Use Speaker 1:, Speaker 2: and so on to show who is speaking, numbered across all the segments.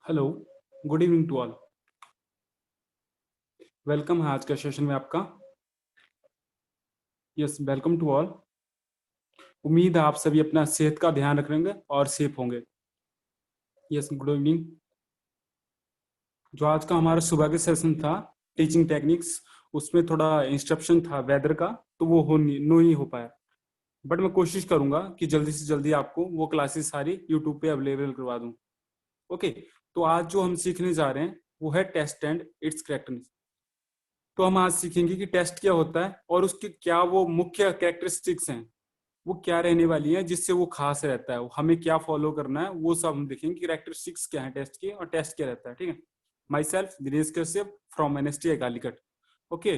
Speaker 1: Hello, good evening to all. Welcome है आज का सेशन में आपका। Yes, welcome to all. उम्मीद है आप सभी अपना सेहत का ध्यान रखेंगे और सेफ होंगे। Yes, good evening. जो आज का हमारा सुबह के सेशन था टीचिंग टेक्निक्स, उसमें थोड़ा इंस्ट्रप्शन था वेदर का, तो वो नहीं हो पाया। बट मैं कोशिश करूंगा कि जल्दी से जल्दी आपको वो क्लासेस सारी यूट्यूब पे अवेलेबल करवा दूं। ओके, तो आज जो हम सीखने जा रहे हैं वो है टेस्ट एंड इट्स करेक्टनेस। तो हम आज सीखेंगे कि टेस्ट क्या होता है और उसकी क्या वो मुख्य कैरेक्टरिस्टिक्स हैं, वो क्या रहने वाली है जिससे वो खास रहता है, हमें क्या फॉलो करना है, वो सब हम देखेंगे कि कैरेक्टरिस्टिक्स क्या है टेस्ट की और टेस्ट क्या रहता है। ठीक है। Myself Dinesh Kashyap from NST Calicut. Okay,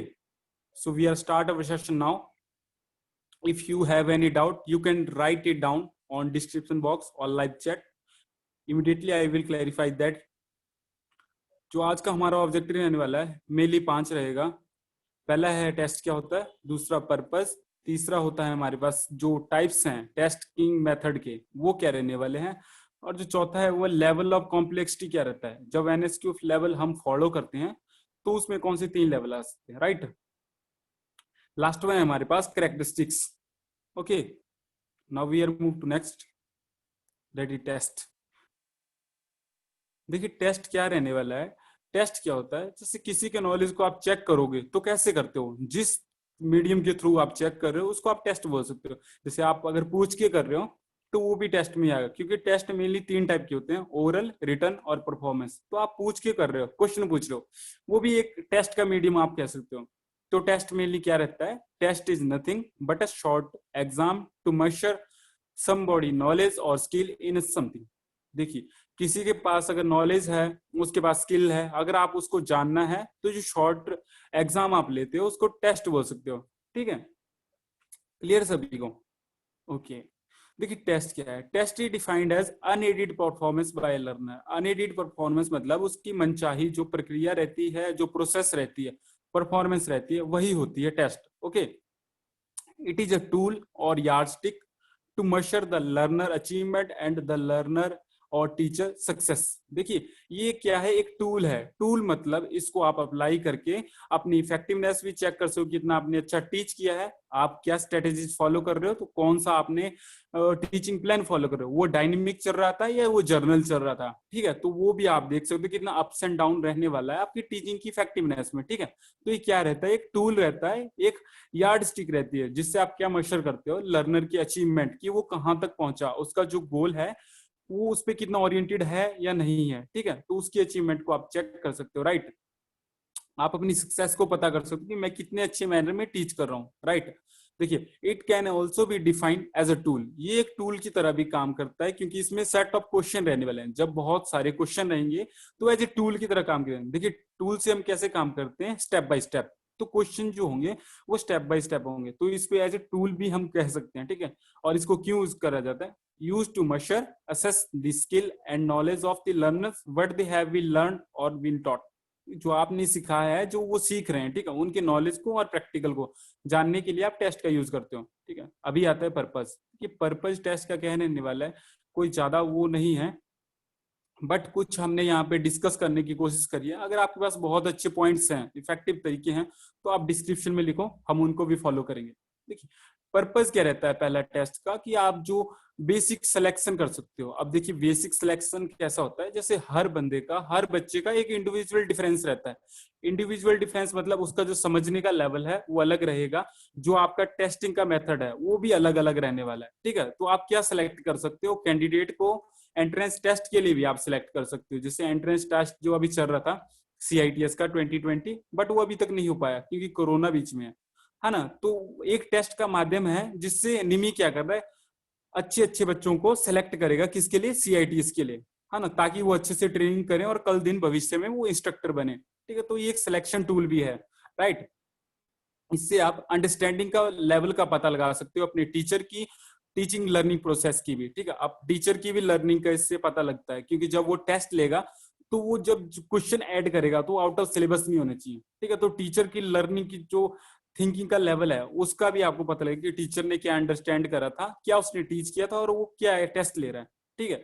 Speaker 1: so we are start our session now. If you have any doubt you can write it down on description box और live chat. Immediately I will clarify that. जो आज का हमारा objective रहने वाला है mainly 5 रहेगा। पहला है टेस्ट क्या होता है, दूसरा पर्पस, तीसरा होता है हमारे पास जो टाइप्स हैं टेस्टिंग मेथड के वो क्या रहने वाले हैं, और जो चौथा है वो लेवल ऑफ कॉम्प्लेक्सिटी क्या रहता है। जब एनएसक्यू लेवल हम फॉलो करते हैं तो उसमें कौन से 3 लेवल आ सकते हैं, राइट। लास्ट में है हमारे पास characteristics. Okay, now we are move to next, that is test. देखिए टेस्ट क्या रहने वाला है। टेस्ट क्या होता है, जैसे किसी के नॉलेज को आप चेक करोगे तो कैसे करते हो, जिस मीडियम के थ्रू आप चेक कर रहे हो उसको आप टेस्ट बोल सकते हो। जैसे आप अगर पूछ के कर रहे हो तो वो भी टेस्ट में आएगा, क्योंकि टेस्ट मेनली 3 टाइप के होते हैं, ओरल, रिटन और परफॉर्मेंस। तो आप पूछ के कर रहे हो, क्वेश्चन पूछ रहे हो, वो भी एक टेस्ट का मीडियम आप कह सकते हो। तो टेस्ट मेनली क्या रहता है, test is nothing but a short exam to measure somebody knowledge और स्किल इन समथिंग। देखिए किसी के पास अगर नॉलेज है, उसके पास स्किल है, अगर आप उसको जानना है तो जो शॉर्ट एग्जाम आप लेते हो उसको टेस्ट बोल सकते हो। ठीक है, क्लियर सभी को। ओके, देखिए टेस्ट क्या है। Test is defined as unaided performance by learner. Unaided performance मतलब उसकी मनचाही जो प्रक्रिया रहती है, जो प्रोसेस रहती है, परफॉर्मेंस रहती है, वही होती है test. Okay, it is a tool और yardstick to measure the learner achievement and the learner और टीचर सक्सेस। देखिए ये क्या है, एक टूल है। टूल मतलब इसको आप अप्लाई करके अपनी इफेक्टिवनेस भी चेक कर सको, कितना आपने अच्छा टीच किया है, आप क्या स्ट्रेटेजीज फॉलो कर रहे हो, तो कौन सा आपने टीचिंग प्लान फॉलो कर रहे हो, वो डायनेमिक चल रहा था या वो जर्नल चल रहा था। ठीक है, तो वो भी आप देख सकते हो कितना अप्स एंड डाउन रहने वाला है आपकी टीचिंग की इफेक्टिवनेस में। ठीक है, तो ये क्या रहता है, एक टूल रहता है, एक यार्ड स्टिक रहती है, जिससे आप क्या मेजर करते हो लर्नर की अचीवमेंट की, वो कहाँ तक पहुंचा, उसका जो गोल है वो उस पर कितना ओरिएंटेड है या नहीं है। ठीक है, तो उसकी अचीवमेंट को आप चेक कर सकते हो, राइट। आप अपनी सक्सेस को पता कर सकते हो कि मैं कितने अच्छे मैनर में टीच कर रहा हूँ, राइट। देखिए it can also be defined as a tool. ये एक टूल की तरह भी काम करता है, क्योंकि इसमें सेट ऑफ क्वेश्चन रहने वाले हैं। जब बहुत सारे क्वेश्चन रहेंगे तो एज ए टूल की तरह काम करेंगे। देखिए टूल से हम कैसे काम करते हैं, स्टेप बाय स्टेप। तो क्वेश्चन जो होंगे वो स्टेप बाय स्टेप होंगे, तो इस पे एज ए टूल भी हम कह सकते हैं। ठीक है, और इसको क्यों यूज करा जाता है, use to measure assess the skill and knowledge of the learners what they have been learn और बीन टॉट। जो आपने सिखाया है, जो वो सीख रहे हैं, ठीक है, उनके नॉलेज को और प्रैक्टिकल को जानने के लिए आप टेस्ट का यूज करते हो। ठीक है, अभी आता है पर्पस। कि पर्पस टेस्ट का कहने वाला है, कोई ज्यादा वो नहीं है, बट कुछ हमने यहाँ पे डिस्कस करने की कोशिश करी है। अगर आपके पास बहुत अच्छे पॉइंट्स हैं, इफेक्टिव तरीके हैं, तो आप डिस्क्रिप्शन में लिखो, हम उनको भी फॉलो करेंगे। देखिए पर्पस क्या रहता है पहला टेस्ट का, कि आप जो बेसिक सिलेक्शन कर सकते हो। अब देखिए बेसिक सिलेक्शन कैसा होता है, जैसे हर बंदे का, हर बच्चे का एक इंडिविजुअल डिफरेंस रहता है। इंडिविजुअल डिफरेंस मतलब उसका जो समझने का लेवल है वो अलग रहेगा, जो आपका टेस्टिंग का मेथड है वो भी अलग अलग रहने वाला है। ठीक है, तो आप क्या सिलेक्ट कर सकते हो, कैंडिडेट को एंट्रेंस टेस्ट के लिए भी आप सिलेक्ट कर सकते हो। जैसे एंट्रेंस टेस्ट जो अभी चल रहा था CITS का 2020, बट वो अभी तक नहीं हो पाया क्योंकि कोरोना बीच में है ना। तो एक टेस्ट का माध्यम है जिससे निमी क्या कर रहा है, अच्छे अच्छे बच्चों को सिलेक्ट करेगा, किसके लिए, CITS के लिए, है ना, ताकि वो अच्छे से ट्रेनिंग करें और कल दिन भविष्य में वो इंस्ट्रक्टर बने। ठीक है, तो ये एक सिलेक्शन टूल भी है, राइट। इससे आप अंडरस्टैंडिंग का लेवल का पता लगा सकते हो अपने टीचर की टीचिंग लर्निंग प्रोसेस की भी। ठीक है, अब टीचर की भी लर्निंग का इससे पता लगता है, क्योंकि जब वो टेस्ट लेगा तो वो जब क्वेश्चन ऐड करेगा तो आउट ऑफ सिलेबस नहीं होना चाहिए। ठीक है, तो टीचर की लर्निंग की जो थिंकिंग का लेवल है उसका भी आपको पता लगेगा कि टीचर ने क्या अंडरस्टैंड करा था, क्या उसने टीच किया था और वो क्या टेस्ट ले रहा है। ठीक है,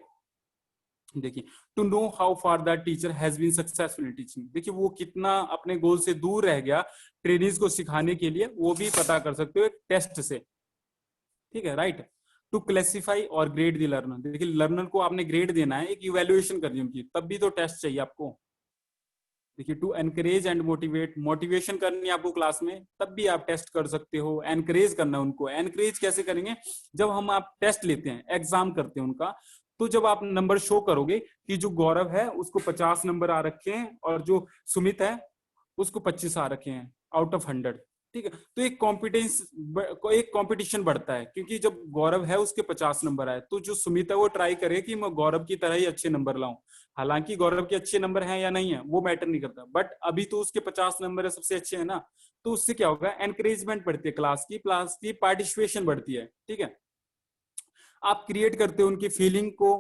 Speaker 1: देखिए, to know how far the teacher has been successful in teaching, देखिए वो कितना अपने गोल से दूर रह गया ट्रेनिंग्स को सिखाने के लिए, वो भी पता कर सकते हो एक टेस्ट से, ठीक है, राइट। टू क्लासिफाई और ग्रेड द लर्नर, देखिए लर्नर को आपने ग्रेड देना है, एक इवेल्युएशन करनी है उनकी, तब भी तो टेस्ट चाहिए आपको। देखिए, to encourage and motivate, motivation करनी है आपको क्लास में, तब भी आप टेस्ट कर सकते हो। एनकरेज करना है उनको, एनकरेज कैसे करेंगे, जब हम आप टेस्ट लेते हैं, एग्जाम करते हैं उनका, तो जब आप नंबर शो करोगे कि जो गौरव है उसको 50 नंबर आ रखे हैं और जो सुमित है उसको 25 आ रखे हैं आउट ऑफ 100, ठीक है, तो एक कंपटीशन बढ़ता है, क्योंकि जब गौरव है उसके 50 नंबर आए, तो जो सुमित है वो ट्राई करे कि मैं गौरव की तरह ही अच्छे नंबर लाऊं। हालांकि गौरव के अच्छे नंबर हैं या नहीं है वो मैटर नहीं करता, बट अभी तो उसके 50 नंबर है, सबसे अच्छे है ना, तो उससे क्या होगा, एनकरेजमेंट बढ़ती है, क्लास की पार्टिसिपेशन बढ़ती है, ठीक है। आप क्रिएट करते हो उनकी फीलिंग को,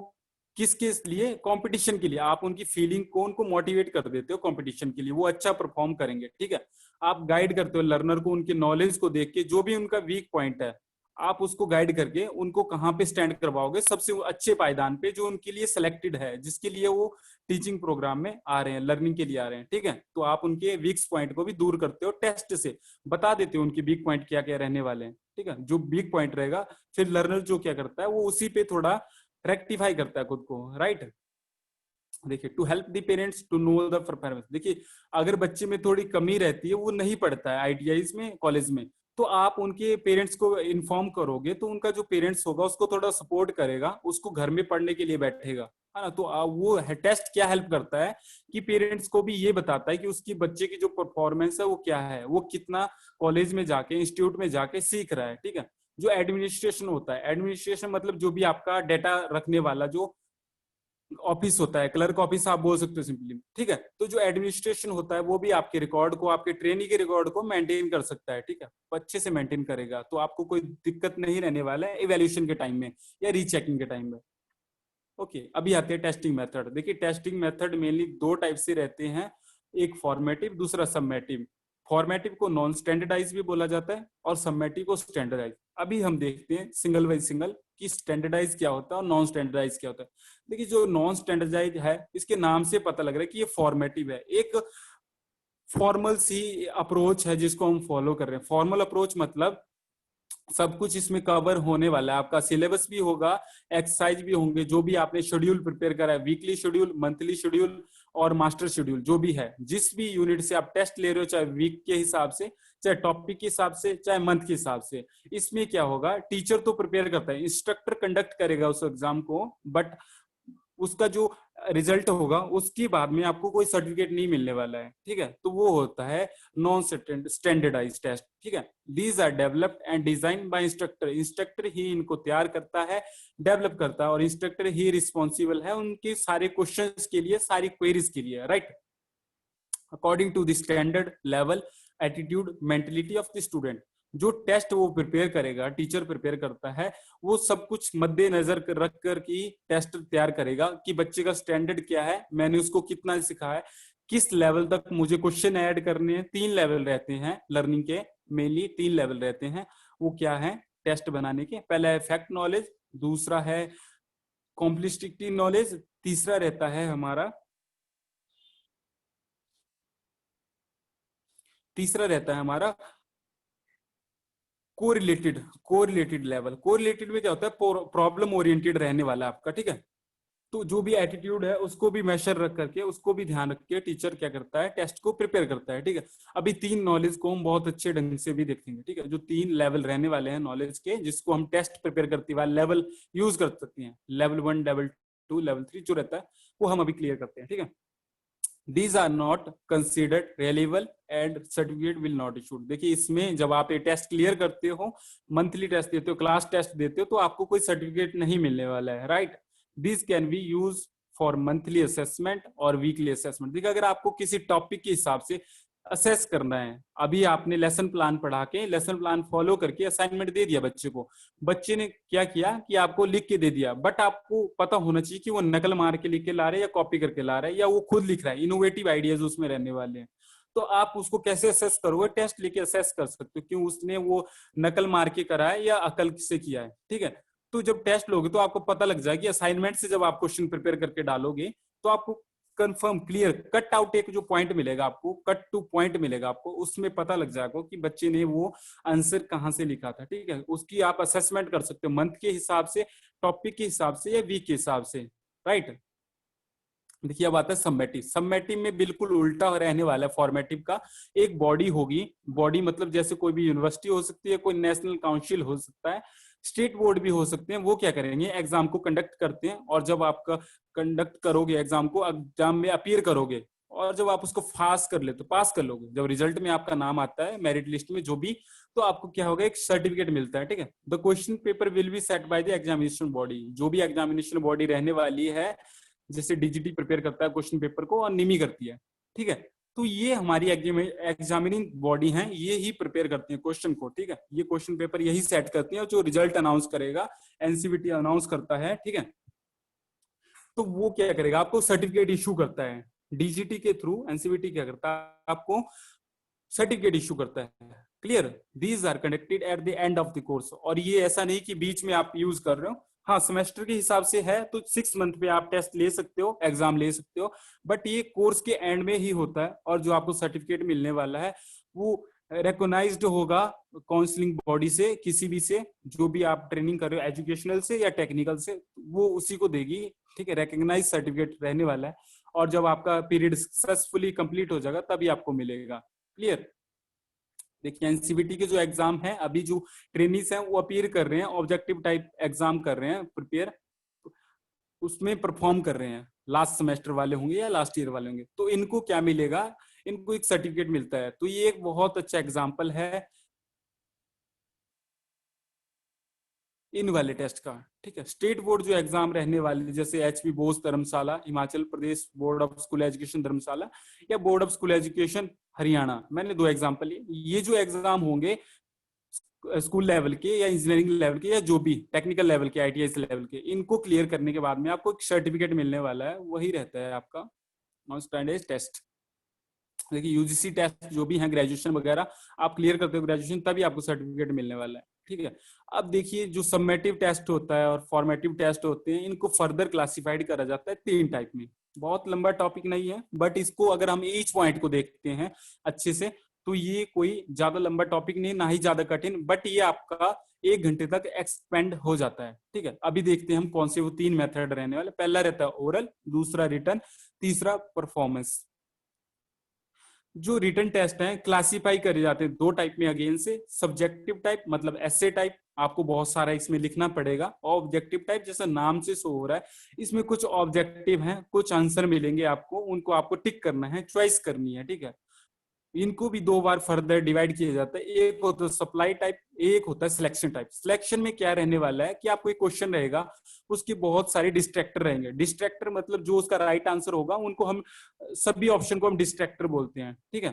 Speaker 1: किसके लिए, कंपटीशन के लिए, आप उनकी फीलिंग को, उनको मोटिवेट कर देते हो कंपटीशन के लिए, वो अच्छा परफॉर्म करेंगे, ठीक है। आप गाइड करते हो लर्नर को, उनके नॉलेज को देख के, जो भी उनका वीक पॉइंट है आप उसको गाइड करके उनको कहाँ पे स्टैंड करवाओगे, सबसे अच्छे पायदान पे जो उनके लिए सिलेक्टेड है, जिसके लिए वो टीचिंग प्रोग्राम में आ रहे हैं, लर्निंग के लिए आ रहे हैं, ठीक है। तो आप उनके वीक पॉइंट को भी दूर करते हो, टेस्ट से बता देते हो उनके वीक पॉइंट क्या क्या रहने वाले हैं, ठीक है। जो वीक पॉइंट रहेगा, फिर लर्नर जो क्या करता है वो उसी पे थोड़ा रेक्टिफाई करता है खुद को, राइट। देखिए, to help the parents to know the performance, देखिए अगर बच्चे में थोड़ी कमी रहती है, वो नहीं पढ़ता है आईटीआईज में, कॉलेज में, तो आप उनके पेरेंट्स को इन्फॉर्म करोगे, तो उनका जो पेरेंट्स होगा उसको थोड़ा सपोर्ट करेगा, उसको घर में पढ़ने के लिए बैठेगा, है ना। तो वो टेस्ट क्या हेल्प करता है कि पेरेंट्स को भी ये बताता है कि उसकी बच्चे की जो परफॉर्मेंस है वो क्या है, वो कितना कॉलेज में जाके, इंस्टीट्यूट में जाके सीख रहा है, ठीक है। जो एडमिनिस्ट्रेशन होता है, एडमिनिस्ट्रेशन मतलब जो भी आपका डेटा रखने वाला जो ऑफिस होता है, क्लर्क ऑफिस आप बोल सकते हो सिंपली, ठीक है। तो जो एडमिनिस्ट्रेशन होता है वो भी आपके रिकॉर्ड को, आपके ट्रेनिंग के रिकॉर्ड को मेंटेन कर सकता है, ठीक है, अच्छे से मेंटेन करेगा, तो आपको कोई दिक्कत नहीं रहने वाला है इवैल्यूएशन के टाइम में या रीचेकिंग के टाइम में। ओके, अभी आते हैं टेस्टिंग मेथड। देखिए, टेस्टिंग मेथड मेनली दो टाइप से रहते हैं, एक फॉर्मेटिव, दूसरा सबमेटिव। फॉर्मेटिव को नॉन स्टैंडर्डाइज भी बोला जाता है और सबमेटिव को स्टैंडर्डाइज। अभी हम देखते हैं सिंगल बाई सिंगल कि स्टैंडर्डाइज क्या होता है और नॉन स्टैंडर्डाइज क्या होता है। देखिए, जो नॉन स्टैंडर्डाइज है, इसके नाम से पता लग रहा है कि ये फॉर्मेटिव है, एक फॉर्मल सी अप्रोच है जिसको हम फॉलो कर रहे हैं। फॉर्मल अप्रोच मतलब सब कुछ इसमें कवर होने वाला है, आपका सिलेबस भी होगा, एक्सरसाइज भी होंगे, जो भी आपने शेड्यूल प्रिपेयर करा है, वीकली शेड्यूल, मंथली शेड्यूल और मास्टर शेड्यूल, जो भी है, जिस भी यूनिट से आप टेस्ट ले रहे हो, चाहे वीक के हिसाब से, चाहे टॉपिक के हिसाब से, चाहे मंथ के हिसाब से, इसमें क्या होगा, टीचर तो प्रिपेयर करता है, इंस्ट्रक्टर कंडक्ट करेगा उस एग्जाम को, बट उसका जो रिजल्ट होगा उसके बाद में आपको कोई सर्टिफिकेट नहीं मिलने वाला है, ठीक है। तो वो होता है नॉन स्टैंडर्डाइज टेस्ट, ठीक है। These are developed and design by instructor, instructor ही इनको तैयार करता है, डेवलप करता है, और इंस्ट्रक्टर ही रिस्पॉन्सिबल है उनके सारे क्वेश्चंस के लिए, सारी क्वेरीज के लिए, right, according to the standard level, attitude, mentality of the student. जो टेस्ट वो प्रिपेयर करेगा, टीचर प्रिपेयर करता है, वो सब कुछ मद्देनजर रख कर की टेस्ट तैयार करेगा कि बच्चे का स्टैंडर्ड क्या है, मैंने उसको कितना सिखाया है, किस लेवल तक मुझे क्वेश्चन ऐड करने हैं। 3 लेवल रहते हैं लर्निंग के, मेनली 3 लेवल रहते हैं, वो क्या है टेस्ट बनाने के, पहला है फैक्ट नॉलेज, दूसरा है कॉम्प्लिसिटी नॉलेज, तीसरा रहता है हमारा कोरिलेटेड लेवल। कोरिलेटेड में क्या होता है, प्रॉब्लम ओरिएंटेड रहने वाला है आपका, ठीक है। तो जो भी एटीट्यूड है उसको भी मेजर रख करके, उसको भी ध्यान रख के टीचर क्या करता है, टेस्ट को प्रिपेयर करता है, ठीक है। अभी 3 नॉलेज को हम बहुत अच्छे ढंग से भी देखेंगे, ठीक है, जो 3 लेवल रहने वाले हैं नॉलेज के, जिसको हम टेस्ट प्रिपेयर करते हुए लेवल यूज कर सकते हैं, लेवल 1, लेवल 2, लेवल 3 जो रहता है वो हम अभी क्लियर करते हैं, ठीक है। These are not considered reliable and certificate will not issued। देखिए, इसमें जब आप ये टेस्ट क्लियर करते हो, मंथली टेस्ट देते हो, क्लास टेस्ट देते हो, तो आपको कोई सर्टिफिकेट नहीं मिलने वाला है, right. This can be use for monthly assessment और वीकली असेसमेंट। देखिए, अगर आपको किसी टॉपिक के हिसाब से असेस करना है, अभी आपने लेसन प्लान पढ़ा के, लेसन प्लान फॉलो करके असाइनमेंट दे दिया बच्चे को, बच्चे ने क्या किया कि आपको लिख के दे दिया, बट आपको पता होना चाहिए कि वो नकल मार के लिख के ला रहे हैं या कॉपी करके ला रहा है या वो खुद लिख रहा है, इनोवेटिव आइडियाज उसमें रहने वाले हैं। तो आप उसको कैसे असेस करोगे, टेस्ट लेके असेस कर सकते हो, क्यों उसने वो नकल मार के करा है या अकल से किया है, ठीक है। तो जब टेस्ट लोगे तो आपको पता लग जाएगी, असाइनमेंट से जब आप क्वेश्चन प्रिपेयर करके डालोगे तो आपको कंफर्म क्लियर कट आउट एक जो पॉइंट मिलेगा आपको, कट टू पॉइंट मिलेगा आपको, उसमें पता लग जाएगा कि बच्चे ने वो आंसर कहाँ से लिखा था। ठीक है, उसकी आप असेसमेंट कर सकते हो मंथ के हिसाब से, टॉपिक के हिसाब से या वीक के हिसाब से, राइट। देखिए अब आता है सबमेटिव। सबमेटिव में बिल्कुल उल्टा रहने वाला है फॉर्मेटिव का। एक बॉडी होगी, बॉडी मतलब जैसे कोई भी यूनिवर्सिटी हो सकती है, कोई नेशनल काउंसिल हो सकता है, स्टेट बोर्ड भी हो सकते हैं। वो क्या करेंगे, एग्जाम को कंडक्ट करते हैं, और जब आपका कंडक्ट करोगे एग्जाम को, एग्जाम में अपीयर करोगे, और जब आप उसको पास कर ले तो पास कर लोगे, जब रिजल्ट में आपका नाम आता है मेरिट लिस्ट में जो भी, तो आपको क्या होगा, एक सर्टिफिकेट मिलता है। ठीक है, the question paper will be set by the examination body. जो भी एग्जामिनेशन बॉडी रहने वाली है, जैसे डीजीटी प्रिपेयर करता है क्वेश्चन पेपर को और निमी करती है। ठीक है, तो ये हमारी एग्जामिनिंग बॉडी है, ये ही प्रिपेयर करती है क्वेश्चन को। ठीक है, ये क्वेश्चन पेपर यही सेट करती है, जो रिजल्ट अनाउंस करेगा एनसीवीटी अनाउंस करता है। ठीक है, तो वो क्या करेगा, आपको सर्टिफिकेट इशू करता है डीजीटी के थ्रू। एनसीवीटी क्या करता है, आपको सर्टिफिकेट इशू करता है। Clear, these are conducted at the end of the course. और ये ऐसा नहीं कि बीच में आप यूज कर रहे हो। हाँ, सेमेस्टर के हिसाब से है तो 6 मंथ पे आप टेस्ट ले सकते हो, एग्जाम ले सकते हो, बट ये कोर्स के एंड में ही होता है। और जो आपको सर्टिफिकेट मिलने वाला है वो रिकॉग्नाइज्ड होगा काउंसलिंग बॉडी से, किसी भी से, जो भी आप ट्रेनिंग कर रहे हो एजुकेशनल से या टेक्निकल से, वो उसी को देगी। ठीक है, रिकॉग्नाइज सर्टिफिकेट रहने वाला है। और जब आपका पीरियड सक्सेसफुली कंप्लीट हो जाएगा तभी आपको मिलेगा। क्लियर, देखिए एनसीबीटी के जो एग्जाम है, अभी जो ट्रेनीज हैं वो अपीयर कर रहे हैं, ऑब्जेक्टिव टाइप एग्जाम कर रहे हैं प्रिपेयर, उसमें परफॉर्म कर रहे हैं, लास्ट सेमेस्टर वाले होंगे या लास्ट ईयर वाले होंगे, तो इनको क्या मिलेगा, इनको एक सर्टिफिकेट मिलता है। तो ये एक बहुत अच्छा एग्जाम्पल है इन वाले टेस्ट का। ठीक है, स्टेट बोर्ड जो एग्जाम रहने वाले, जैसे HP BOSE Dharamshala, Himachal Pradesh board of school education Dharamshala, या board of school education Haryana, मैंने 2 एग्जाम्पल लिए। ये जो एग्जाम होंगे स्कूल लेवल के या इंजीनियरिंग लेवल के या जो भी टेक्निकल लेवल के, आईटीआई लेवल के, इनको क्लियर करने के बाद में आपको एक सर्टिफिकेट मिलने वाला है, वही रहता है आपका स्टैंडर्ड टेस्ट। देखिए यूजीसी टेस्ट जो भी है ग्रेजुएशन वगैरह, आप क्लियर करते हो ग्रेजुएशन तभी आपको सर्टिफिकेट मिलने वाला है। ठीक है, अब देखिए जो सबमेटिव टेस्ट होता है और फॉर्मेटिव टेस्ट होते हैं, इनको फर्दर क्लासिफाइड करा जाता है 3 टाइप में। बहुत लंबा टॉपिक नहीं है, बट इसको अगर हम ईच पॉइंट को देखते हैं अच्छे से, तो ये कोई ज्यादा लंबा टॉपिक नहीं, ना ही ज्यादा कठिन, बट ये आपका 1 घंटे तक एक्सपेंड हो जाता है। ठीक है, अभी देखते हैं हम कौन से वो 3 मेथड रहने वाले। पहला रहता है ओरल, दूसरा रिटन, तीसरा परफॉर्मेंस। जो रिटन टेस्ट हैं क्लासिफाई करे जाते हैं 2 टाइप में अगेन से, सब्जेक्टिव टाइप मतलब एसे टाइप, आपको बहुत सारा इसमें लिखना पड़ेगा, और ऑब्जेक्टिव टाइप जैसा नाम से शो हो रहा है, इसमें कुछ ऑब्जेक्टिव हैं, कुछ आंसर मिलेंगे आपको, उनको आपको टिक करना है, चॉइस करनी है। ठीक है, इनको भी 2 बार फर्दर डिवाइड किया जाता है, एक होता है सप्लाई टाइप, एक होता है सिलेक्शन टाइप। सिलेक्शन में क्या रहने वाला है कि आपको एक क्वेश्चन रहेगा, उसके बहुत सारे डिस्ट्रैक्टर रहेंगे। डिस्ट्रैक्टर मतलब जो उसका राइट आंसर होगा, उनको हम सभी ऑप्शन को हम डिस्ट्रैक्टर बोलते हैं। ठीक है,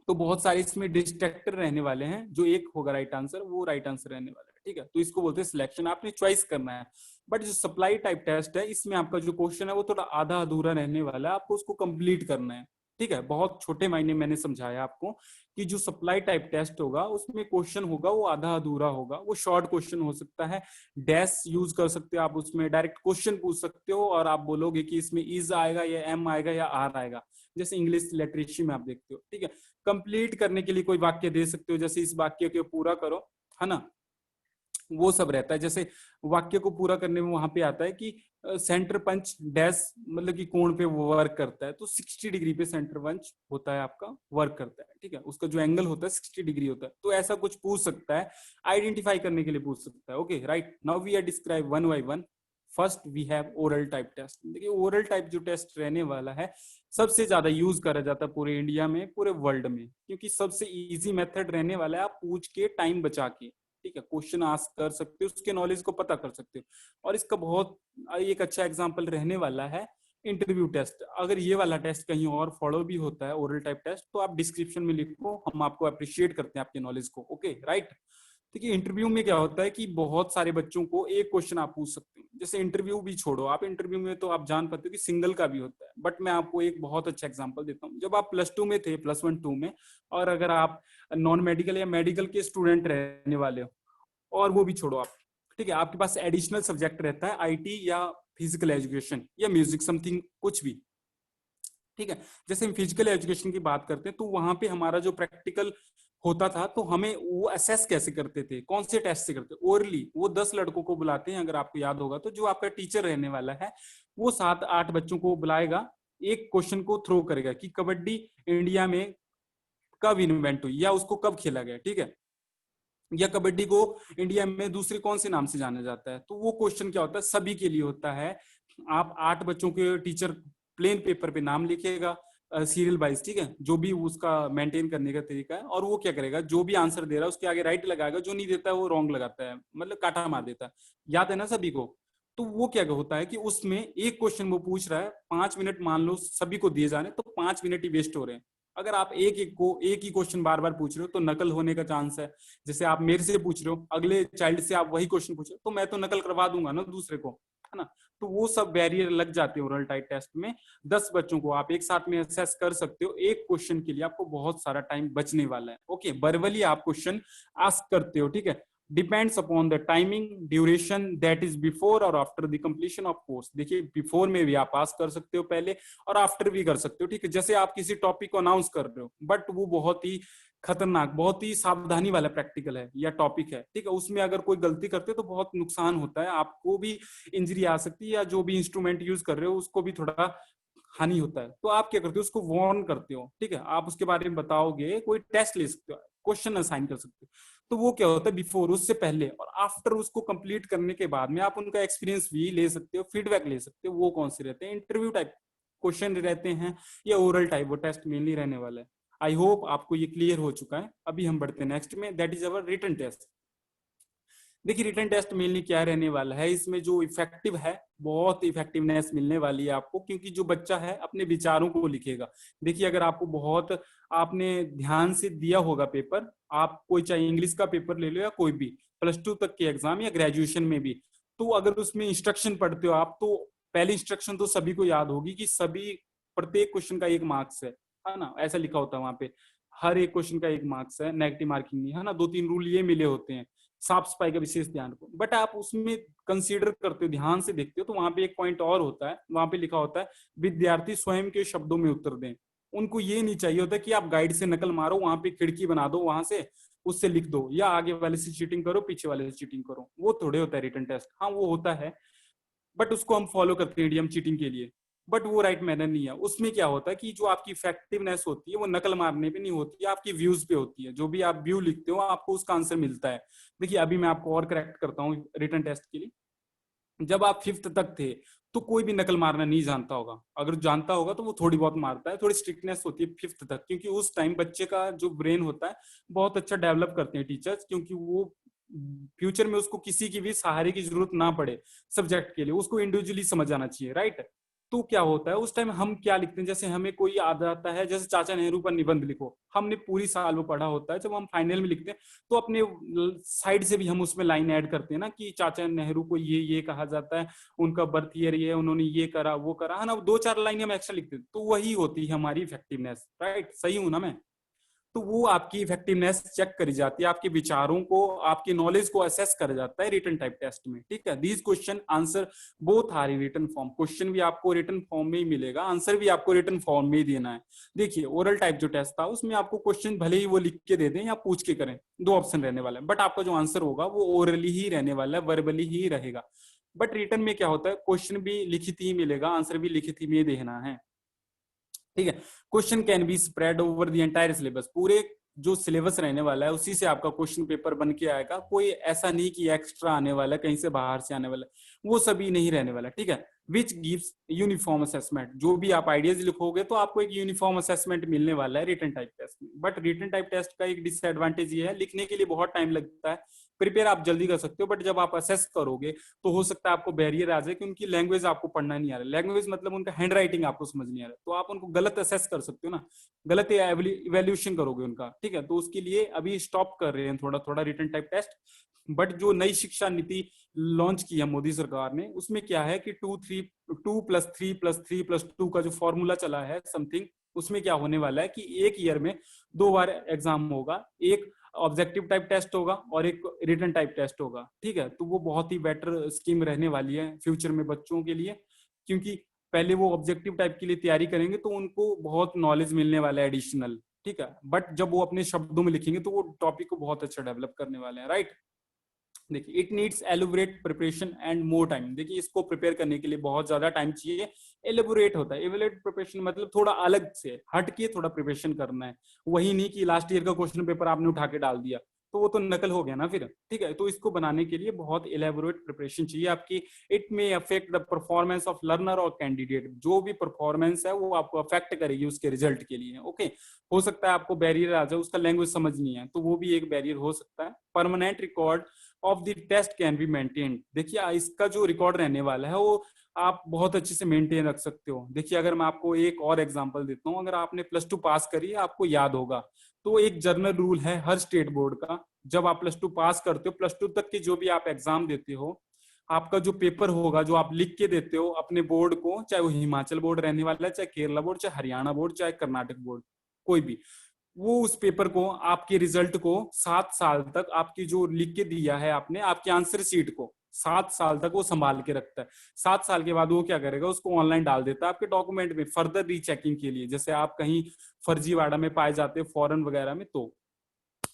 Speaker 1: तो बहुत सारे इसमें डिस्ट्रैक्टर रहने वाले हैं, जो एक होगा राइट आंसर वो राइट आंसर रहने वाला है। ठीक है, तो इसको बोलते हैं सिलेक्शन, आपने चॉइस करना है। बट जो सप्लाई टाइप टेस्ट है, इसमें आपका जो क्वेश्चन है वो थोड़ा आधा अधूरा रहने वाला है, आपको उसको कंप्लीट करना है। ठीक है, बहुत छोटे मायने मैंने समझाया आपको कि जो सप्लाई टाइप टेस्ट होगा उसमें क्वेश्चन होगा वो आधा अधूरा होगा, वो शॉर्ट क्वेश्चन हो सकता है, डैश यूज कर सकते हो आप, उसमें डायरेक्ट क्वेश्चन पूछ सकते हो और आप बोलोगे कि इसमें इज आएगा या एम आएगा या आर आएगा, जैसे इंग्लिश लिटरेसी में आप देखते हो। ठीक है, कंप्लीट करने के लिए कोई वाक्य दे सकते हो, जैसे इस वाक्य को पूरा करो, है ना, वो सब रहता है। जैसे वाक्य को पूरा करने में वहां पे आता है कि सेंटर पंच डैश मतलब कि कोण पे वो वर्क करता है, तो 60 डिग्री पे सेंटर पंच होता है आपका, वर्क करता है। ठीक है, उसका जो एंगल होता है 60 डिग्री होता है, तो ऐसा कुछ पूछ सकता है, आइडेंटिफाई करने के लिए पूछ सकता है। Okay right, now we are describe one by one. First we have oral type test. देखिए ओरल टाइप जो टेस्ट रहने वाला है, सबसे ज्यादा यूज करा जाता है पूरे इंडिया में, पूरे वर्ल्ड में, क्योंकि सबसे इजी मेथड रहने वाला है, आप पूछ के टाइम बचा के, ठीक है, क्वेश्चन आस्क कर सकते हो, उसके नॉलेज को पता कर सकते हो। और इसका बहुत एक अच्छा एग्जांपल रहने वाला है इंटरव्यू टेस्ट। अगर ये वाला टेस्ट कहीं और फॉलो भी होता है ओरल टाइप टेस्ट, तो आप डिस्क्रिप्शन में लिखो, हम आपको अप्रिशिएट करते हैं आपके नॉलेज को। ओके राइट, देखिए इंटरव्यू में क्या होता है कि बहुत सारे बच्चों को एक क्वेश्चन आप पूछ सकते हो। जैसे इंटरव्यू भी छोड़ो, आप इंटरव्यू में तो आप जान पाते हो कि सिंगल का भी होता है, बट मैं आपको एक बहुत अच्छा एग्जांपल देता हूँ। जब आप +2 में थे, +1 2 में, और अगर आप नॉन मेडिकल या मेडिकल के स्टूडेंट रहने वाले हो, और वो भी छोड़ो आप, ठीक है, आपके पास एडिशनल सब्जेक्ट रहता है आईटी या फिजिकल एजुकेशन या म्यूजिक समथिंग कुछ भी, ठीक है। जैसे हम फिजिकल एजुकेशन की बात करते हैं तो वहां पे हमारा जो प्रैक्टिकल होता था तो हमें वो असेस कैसे करते थे, कौन से टेस्ट से करते, ओरली वो 10 लड़कों को बुलाते हैं, अगर आपको याद होगा तो जो आपका टीचर रहने वाला है वो 7-8 बच्चों को बुलाएगा, एक क्वेश्चन को थ्रो करेगा कि कबड्डी इंडिया में कब इन्वेंट हुई या उसको कब खेला गया, ठीक है, या कबड्डी को इंडिया में दूसरे कौन से नाम से जाना जाता है। तो वो क्वेश्चन क्या होता है, सभी के लिए होता है। आप 8 बच्चों के टीचर प्लेन पेपर पे नाम लिखेगा सीरियल वाइज, ठीक है, जो भी उसका मेंटेन करने का तरीका है, और वो क्या करेगा, जो भी आंसर दे रहा है उसके आगे राइट लगाएगा, जो नहीं देता है वो रॉन्ग लगाता है, मतलब काटा मार देता है। याद है ना सभी को। तो वो क्या होता है कि उसमें एक क्वेश्चन वो पूछ रहा है, 5 मिनट मान लो सभी को दिए जाने, तो 5 मिनट ही वेस्ट हो रहे हैं। अगर आप एक ही क्वेश्चन बार बार पूछ रहे हो तो नकल होने का चांस है। जैसे आप मेरे से पूछ रहे हो, अगले चाइल्ड से आप वही क्वेश्चन पूछ रहे हो, तो मैं तो नकल करवा दूंगा ना दूसरे को, है ना। तो वो सब बैरियर लग जाते हैं ओरल टाइप टेस्ट में। 10 बच्चों को आप एक साथ में असेस कर सकते हो, एक क्वेश्चन के लिए आपको बहुत सारा टाइम बचने वाला है। ओके, वर्बली आप क्वेश्चन आस्क करते हो, ठीक है, depends upon the timing duration that is before और after the completion of course. देखिए बिफोर में भी आप आस्क कर सकते हो पहले, और आफ्टर भी कर सकते हो, ठीक है। जैसे आप किसी टॉपिक को अनाउंस कर रहे हो बट वो बहुत ही खतरनाक, बहुत ही सावधानी वाला प्रैक्टिकल है या टॉपिक है, ठीक है, उसमें अगर कोई गलती करते तो बहुत नुकसान होता है, आपको भी इंजरी आ सकती है, या जो भी इंस्ट्रूमेंट यूज कर रहे हो उसको भी थोड़ा हानि होता है। तो आप क्या करते हो, उसको वार्न करते हो, ठीक है, आप उसके बारे में बताओगे, कोई टेस्ट ले सकते हो, क्वेश्चन असाइन कर सकते हो। तो वो क्या होता है, बिफोर उससे पहले और आफ्टर उसको कंप्लीट करने के बाद में आप उनका एक्सपीरियंस भी ले सकते हो, फीडबैक ले सकते हो। वो कौन से रहते हैं, इंटरव्यू टाइप क्वेश्चन रहते हैं या ओरल टाइप, वो टेस्ट मेनली रहने वाला है। आई होप आपको ये क्लियर हो चुका है। अभी हम बढ़ते हैं नेक्स्ट में, that is our written test. देखिए रिटन टेस्ट मेनली क्या रहने वाला है, इसमें जो इफेक्टिव है, बहुत इफेक्टिवनेस मिलने वाली है आपको, क्योंकि जो बच्चा है अपने विचारों को लिखेगा। देखिए अगर आपको बहुत आपने ध्यान से दिया होगा पेपर, आप कोई चाहे इंग्लिश का पेपर ले लो या कोई भी +2 तक के एग्जाम या ग्रेजुएशन में भी, तो अगर उसमें इंस्ट्रक्शन पढ़ते हो आप, तो पहली इंस्ट्रक्शन तो सभी को याद होगी कि सभी प्रत्येक क्वेश्चन का 1 मार्क्स है ना, ऐसा लिखा होता है वहां पे, हर एक क्वेश्चन का 1 मार्क्स है, नेगेटिव मार्किंग नहीं है ना, 2-3 रूल ये मिले होते हैं, साफ सफाई का विशेष ध्यान रखो। बट आप उसमें कंसीडर करते हो, ध्यान से देखते हो, तो वहां पे एक पॉइंट और होता है, वहां पे लिखा होता है विद्यार्थी स्वयं के शब्दों में उत्तर दें। उनको ये नहीं चाहिए होता कि आप गाइड से नकल मारो, वहां पे खिड़की बना दो वहां से, उससे लिख दो, या आगे वाले से चीटिंग करो, पीछे वाले से चीटिंग करो। वो थोड़े होता है रिटन टेस्ट, हाँ वो होता है, बट उसको हम फॉलो करते हैं ईडीएम चीटिंग के लिए, बट वो राइट मैनर नहीं है। उसमें क्या होता है कि जो आपकी इफेक्टिवनेस होती है वो नकल मारने पे नहीं होती है, आपकी व्यूज पे होती है। जो भी आप व्यू लिखते हो आपको उसका आंसर मिलता है। देखिए अभी मैं आपको और करेक्ट करता हूँ रिटन टेस्ट के लिए। जब आप 5th तक थे तो कोई भी नकल मारना नहीं जानता होगा, अगर जानता होगा तो वो थोड़ी बहुत मारता है, थोड़ी स्ट्रिक्टनेस होती है 5th तक, क्योंकि उस टाइम बच्चे का जो ब्रेन होता है बहुत अच्छा डेवलप करते हैं टीचर्स, क्योंकि वो फ्यूचर में उसको किसी की भी सहारे की जरूरत ना पड़े सब्जेक्ट के लिए, उसको इंडिविजुअली समझ आना चाहिए, राइट। तो क्या होता है उस टाइम हम क्या लिखते हैं, जैसे हमें कोई याद आता है, जैसे चाचा नेहरू पर निबंध लिखो, हमने पूरी साल वो पढ़ा होता है, जब हम फाइनल में लिखते हैं तो अपने साइड से भी हम उसमें लाइन ऐड करते हैं ना, कि चाचा नेहरू को ये कहा जाता है, उनका बर्थ ईयर ये, उन्होंने ये करा वो करा, है ना, 2-4 लाइन हम एक्स्ट्रा लिखते हैं, तो वही होती है हमारी इफेक्टिवनेस, राइट, सही हूं ना मैं। तो वो आपकी इफेक्टिवनेस चेक करी जाती है, आपके विचारों को, आपकी नॉलेज को असेस करा जाता है रिटन टाइप टेस्ट में, ठीक है। These question answer both are in written form, question भी आपको रिटन फॉर्म में ही मिलेगा, आंसर भी आपको रिटन फॉर्म में ही देना है। देखिए ओरल टाइप जो टेस्ट था उसमें आपको क्वेश्चन भले ही वो लिख के दे दें या पूछ के करें, 2 ऑप्शन रहने वाला है, बट आपका जो आंसर होगा वो ओरली ही रहने वाला है, वर्बली ही रहेगा। बट रिटन में क्या होता है, क्वेश्चन भी लिखित ही मिलेगा, आंसर भी लिखित ही में देना है, ठीक है। Question can be spread over the entire syllabus, पूरे जो सिलेबस रहने वाला है उसी से आपका क्वेश्चन पेपर बन के आएगा, कोई ऐसा नहीं कि एक्स्ट्रा आने वाला है, कहीं से बाहर से आने वाला है, वो सभी नहीं रहने वाला, ठीक है। विच गिव्स यूनिफॉर्म असेसमेंट, जो भी आप आइडियाज लिखोगे तो आपको एक यूनिफॉर्म असेसमेंट मिलने वाला है रिटन टाइप टेस्ट में। बट रिटन टाइप टेस्ट का एक डिसएडवांटेज ये है, लिखने के लिए बहुत टाइम लगता है, प्रिपेयर आप जल्दी कर सकते हो, बट जब आप असेस करोगे तो हो सकता है आपको बैरियर आ जाए कि उनकी लैंग्वेज आपको पढ़ना नहीं आ रहा, लैंग्वेज मतलब उनका हैंड राइटिंग आपको समझ नहीं आ रहा, तो आप उनको गलत असेस कर सकते हो ना, गलत इवेल्यूशन करोगे उनका, ठीक है। तो उसके लिए अभी स्टॉप कर रहे हैं थोड़ा थोड़ा रिटन टाइप टेस्ट। बट जो नई शिक्षा नीति लॉन्च की है मोदी सरकार ने, उसमें क्या है कि 2+3+3+3+2 का जो फॉर्मूला चला है समथिंग, उसमें क्या होने वाला है कि एक ईयर में 2 बार एग्जाम होगा, एक ऑब्जेक्टिव टाइप टेस्ट होगा और एक रिटन टाइप टेस्ट होगा, ठीक है। तो वो बहुत ही बेटर स्कीम रहने वाली है फ्यूचर में बच्चों के लिए, क्योंकि पहले वो ऑब्जेक्टिव टाइप के लिए तैयारी करेंगे तो उनको बहुत नॉलेज मिलने वाला है एडिशनल, ठीक है। बट जब वो अपने शब्दों में लिखेंगे तो वो टॉपिक को बहुत अच्छा डेवलप करने वाले हैं, राइट। देखिए, it needs elaborate preparation and more time. देखिए, इसको प्रिपेयर करने के लिए बहुत ज्यादा टाइम चाहिए। एलोबोरेट होता है, एलोबरेट प्रिपरेशन मतलब थोड़ा अलग से हट के थोड़ा प्रिपरेशन करना है। वही नहीं कि लास्ट ईयर का क्वेश्चन पेपर आपने उठा के डाल दिया, तो वो तो नकल हो गया ना फिर, ठीक है। तो इसको बनाने के लिए बहुत एलेबोरेट प्रिपरेशन चाहिए आपकी। It may affect the performance of learner और कैंडिडेट। जो भी परफॉर्मेंस है वो आपको अफेक्ट करेगी उसके रिजल्ट के लिए, ओके। हो सकता है आपको बैरियर आ जाए, उसका लैंग्वेज समझ नहीं है, तो वो भी एक बैरियर हो सकता है। Permanent record of the test can be maintain. देखिए, इसका जो रिकॉर्ड रहने वाला है वो आप बहुत अच्छे से मेंटेन रख सकते हो। देखिए, अगर मैं आपको एक और एग्जांपल देता हूँ, अगर आपने +2 पास करी है, आपको याद होगा, तो एक जर्नल रूल है हर स्टेट बोर्ड का। जब आप +2 पास करते हो, +2 तक के जो भी आप एग्जाम देते हो, आपका जो पेपर होगा, जो आप लिख के देते हो अपने बोर्ड को, चाहे वो हिमाचल बोर्ड रहने वाला है, चाहे केरला बोर्ड, चाहे हरियाणा बोर्ड, चाहे कर्नाटक बोर्ड, कोई भी, वो उस पेपर को, आपके रिजल्ट को 7 साल तक, आपकी जो लिख के दिया है आपने, आपकी आंसर शीट को 7 साल तक वो संभाल के रखता है। 7 साल के बाद वो क्या करेगा, उसको ऑनलाइन डाल देता है आपके डॉक्यूमेंट में फर्दर रीचेकिंग के लिए, जैसे आप कहीं फर्जीवाड़ा में पाए जाते हो फॉरेन वगैरह में तो।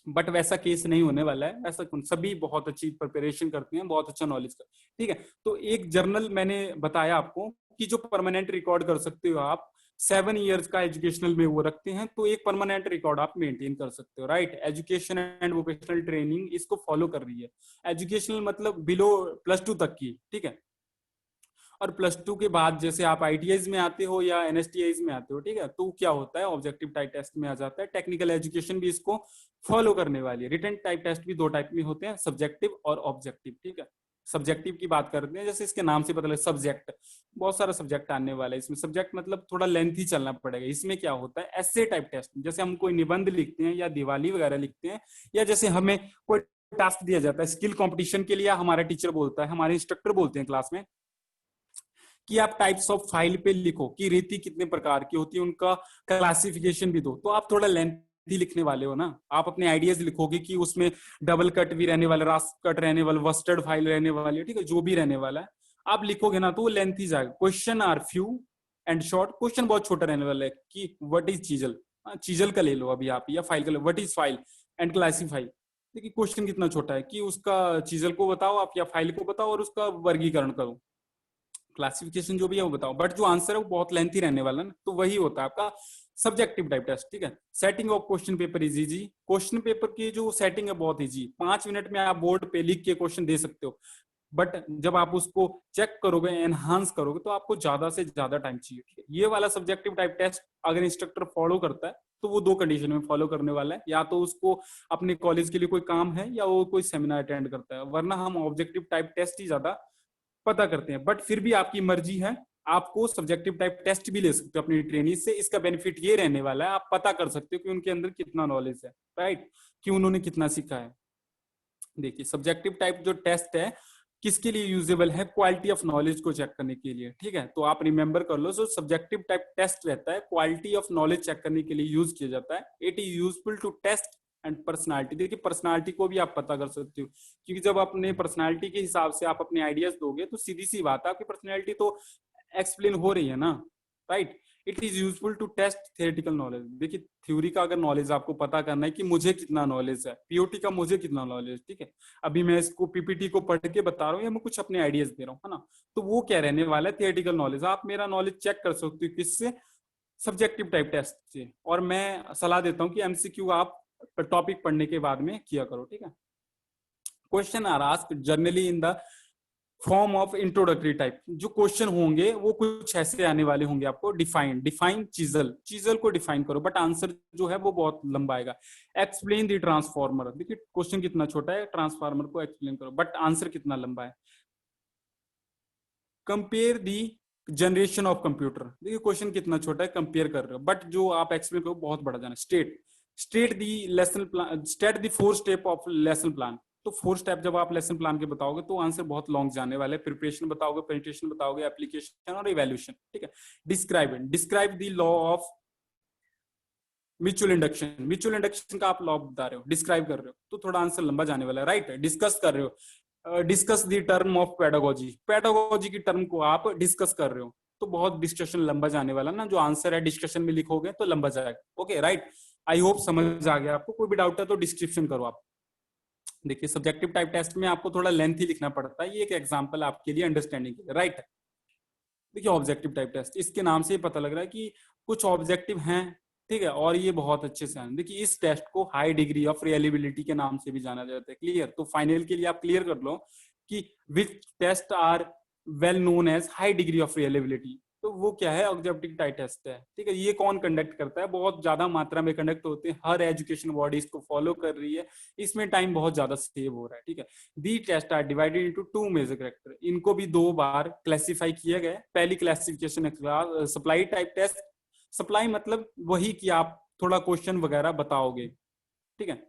Speaker 1: बट वैसा केस नहीं होने वाला है, ऐसा सभी बहुत अच्छी प्रिपरेशन करते हैं, बहुत अच्छा नॉलेज का, ठीक है। तो एक जर्नल मैंने बताया आपको कि जो परमानेंट रिकॉर्ड कर सकते हो आप, 7 इयर्स का एजुकेशनल में वो रखते हैं, तो एक परमानेंट रिकॉर्ड आप मेंटेन कर सकते हो, right. Education and vocational training इसको फॉलो कर रही है। एजुकेशनल मतलब बिलो +2 तक की, ठीक है। और +2 के बाद जैसे आप ITIs में आते हो या NSTIs में आते हो, ठीक है, तो क्या होता है, ऑब्जेक्टिव टाइप टेस्ट में आ जाता है। टेक्निकल एजुकेशन भी इसको फॉलो करने वाली है। रिटन टाइप टेस्ट भी 2 टाइप में होते हैं, सब्जेक्टिव और ऑब्जेक्टिव, ठीक है। सब्जेक्टिव की बात करते हैं, जैसे इसके नाम से पता लगे सब्जेक्ट, बहुत सारा सब्जेक्ट आने वाला है इसमें। सब्जेक्ट मतलब थोड़ा लेंथी चलना पड़ेगा। इसमें क्या होता है, ऐसे टाइप टेस्ट, जैसे हम कोई निबंध लिखते हैं या दिवाली वगैरह लिखते हैं, या जैसे हमें कोई टास्क दिया जाता है स्किल कंपटीशन के लिए, हमारा टीचर बोलता है, हमारे इंस्ट्रक्टर बोलते हैं क्लास में कि आप टाइप्स ऑफ फाइल पे लिखो कि रेती कितने प्रकार की होती है, उनका क्लासिफिकेशन भी दो। तो आप थोड़ा लेंथी लिखने वाले हो ना, आप अपने आइडियाज लिखोगे कि उसमें डबल कट भी रहने वाला, रास्प कट रहने वाला, वस्टर्ड फाइल रहने वाली है, ठीक है, जो भी रहने वाला है आप लिखोगे ना, तो वो लेंथी जाएगा। Question are few and short. Question बहुत छोटा रहने वाला है कि व्हाट इज चीजल, चीजल का ले लो अभी आप, या फाइल का लो, what is file and classify. देखिए, क्वेश्चन कितना छोटा है कि उसका चीजल को बताओ आप, या फाइल को बताओ और उसका वर्गीकरण करो, क्लासिफिकेशन जो भी है वो बताओ। बट जो आंसर है वो बहुत लेंथी रहने वाला है, तो वही होता है आपका सब्जेक्टिव टाइप टेस्ट, ठीक है। Setting of question paper is easy. Question paper की जो सेटिंग है बहुत इजी, 5 मिनट में आप बोर्ड पे लिख के क्वेश्चन दे सकते हो। बट जब आप उसको चेक करोगे, एनहांस करोगे, तो आपको ज्यादा से ज्यादा टाइम चाहिए, ठीक है। ये वाला सब्जेक्टिव टाइप टेस्ट अगर इंस्ट्रक्टर फॉलो करता है तो वो 2 कंडीशन में फॉलो करने वाला है, या तो उसको अपने कॉलेज के लिए कोई काम है, या वो कोई सेमिनार अटेंड करता है। वरना हम ऑब्जेक्टिव टाइप टेस्ट ही ज्यादा पता करते हैं। बट फिर भी आपकी मर्जी है, आपको सब्जेक्टिव टाइप टेस्ट भी ले सकते हो अपनी ट्रेनिंग से। इसका बेनिफिट ये रहने वाला है, आप पता कर सकते हो कि उनके अंदर कितना नॉलेज है, राइट, कि उन्होंने कितना सीखा है। देखिए, सब्जेक्टिव टाइप जो टेस्ट है किसके लिए यूजेबल है, क्वालिटी ऑफ नॉलेज को चेक करने के लिए, ठीक है। तो आप रिमेंबर कर लो, जो सब्जेक्टिव टाइप टेस्ट रहता है क्वालिटी ऑफ नॉलेज चेक करने के लिए यूज किया जाता है। It is useful to test and personality. देखिए, पर्सनालिटी को भी आप पता कर सकते हो, क्योंकि जब अपने पर्सनालिटी के हिसाब से आप अपने आइडियाज दोगे, तो सीधी सी बात है, आपकी पर्सनालिटी तो एक्सप्लेन हो रही है ना, right. It is useful to test theoretical knowledge. देखिए, थ्योरी का अगर नॉलेज आपको पता करना है कि मुझे कितना नॉलेज है, पीओटी का मुझे कितना नॉलेज, ठीक है, अभी मैं इसको पीपीटी को पढ़ के बता रहा हूँ या मैं कुछ अपने आइडियाज दे रहा हूँ, है ना, तो वो क्या रहने वाला है, थियोरेटिकल नॉलेज। आप मेरा नॉलेज चेक कर सकते हो किससे, सब्जेक्टिव टाइप टेस्ट से। और मैं सलाह देता हूँ कि एमसीक्यू आप टॉपिक पढ़ने के बाद में किया करो, ठीक है। Question are asked generally in the form of introductory type. जो क्वेश्चन होंगे वो कुछ ऐसे आने वाले होंगे आपको, डिफाइन चीजल, चीजल को डिफाइन करो, बट आंसर जो है वो बहुत लंबा आएगा। Explain the transformer. देखिए, क्वेश्चन कितना छोटा है, ट्रांसफार्मर को एक्सप्लेन करो, बट आंसर कितना लंबा है। Compare the generation of computer. देखिए, क्वेश्चन कितना छोटा है, कंपेयर कर रहे हो, बट जो आप एक्सप्लेन करो बहुत बड़ा जाना। State the lesson plan, state the 4 step of lesson plan. तो 4 स्टेप जब आप लेसन प्लान के बताओगे तो आंसर बहुत लॉन्ग जाने वाले। प्रिपरेशन बताओगे, प्रेजेंटेशन बताओगे, एप्लीकेशन और इवैल्यूएशन, ठीक है। Describe the law of mutual induction का आप लॉ बता रहे हो, डिस्क्राइब कर रहे हो, तो थोड़ा आंसर लंबा जाने वाला है, राइट। डिस्कस कर रहे हो, discuss the term of pedagogy, pedagogy की टर्म को आप डिस्कस कर रहे हो, तो बहुत डिस्कशन लंबा जाने वाला ना, जो आंसर है डिस्कशन में लिखोगे तो लंबा जाएगा। ओके राइट, आई होप समझ आ गया आपको। कोई भी डाउट है तो डिस्क्रिप्शन करो आप। देखिए सब्जेक्टिव टाइप टेस्ट में आपको थोड़ा लेंथी लिखना पड़ता है, ये एक एग्जांपल आपके लिए अंडरस्टैंडिंग के लिए, राइट। देखिए ऑब्जेक्टिव टाइप टेस्ट, इसके नाम से ही पता लग रहा है कि कुछ ऑब्जेक्टिव हैं, ठीक है, और ये बहुत अच्छे से हैं। देखिए इस टेस्ट को हाई डिग्री ऑफ रियलेबिलिटी के नाम से भी जाना जाता है, क्लियर। तो फाइनल के लिए आप क्लियर कर लो कि which test are well known as high degree of reliability, तो वो क्या है, ऑब्जेक्टिव टाइप टेस्ट है, ठीक है। ये कौन कंडक्ट करता है, बहुत ज्यादा मात्रा में कंडक्ट होते हैं, हर एजुकेशन बॉडी इसको फॉलो कर रही है, इसमें टाइम बहुत ज्यादा सेव हो रहा है, ठीक है। The test are divided into two major character, इनको भी दो बार क्लासिफाई किया गया। पहली क्लासिफिकेशन है सप्लाई टाइप टेस्ट। सप्लाई मतलब वही कि आप थोड़ा क्वेश्चन वगैरह बताओगे, ठीक है।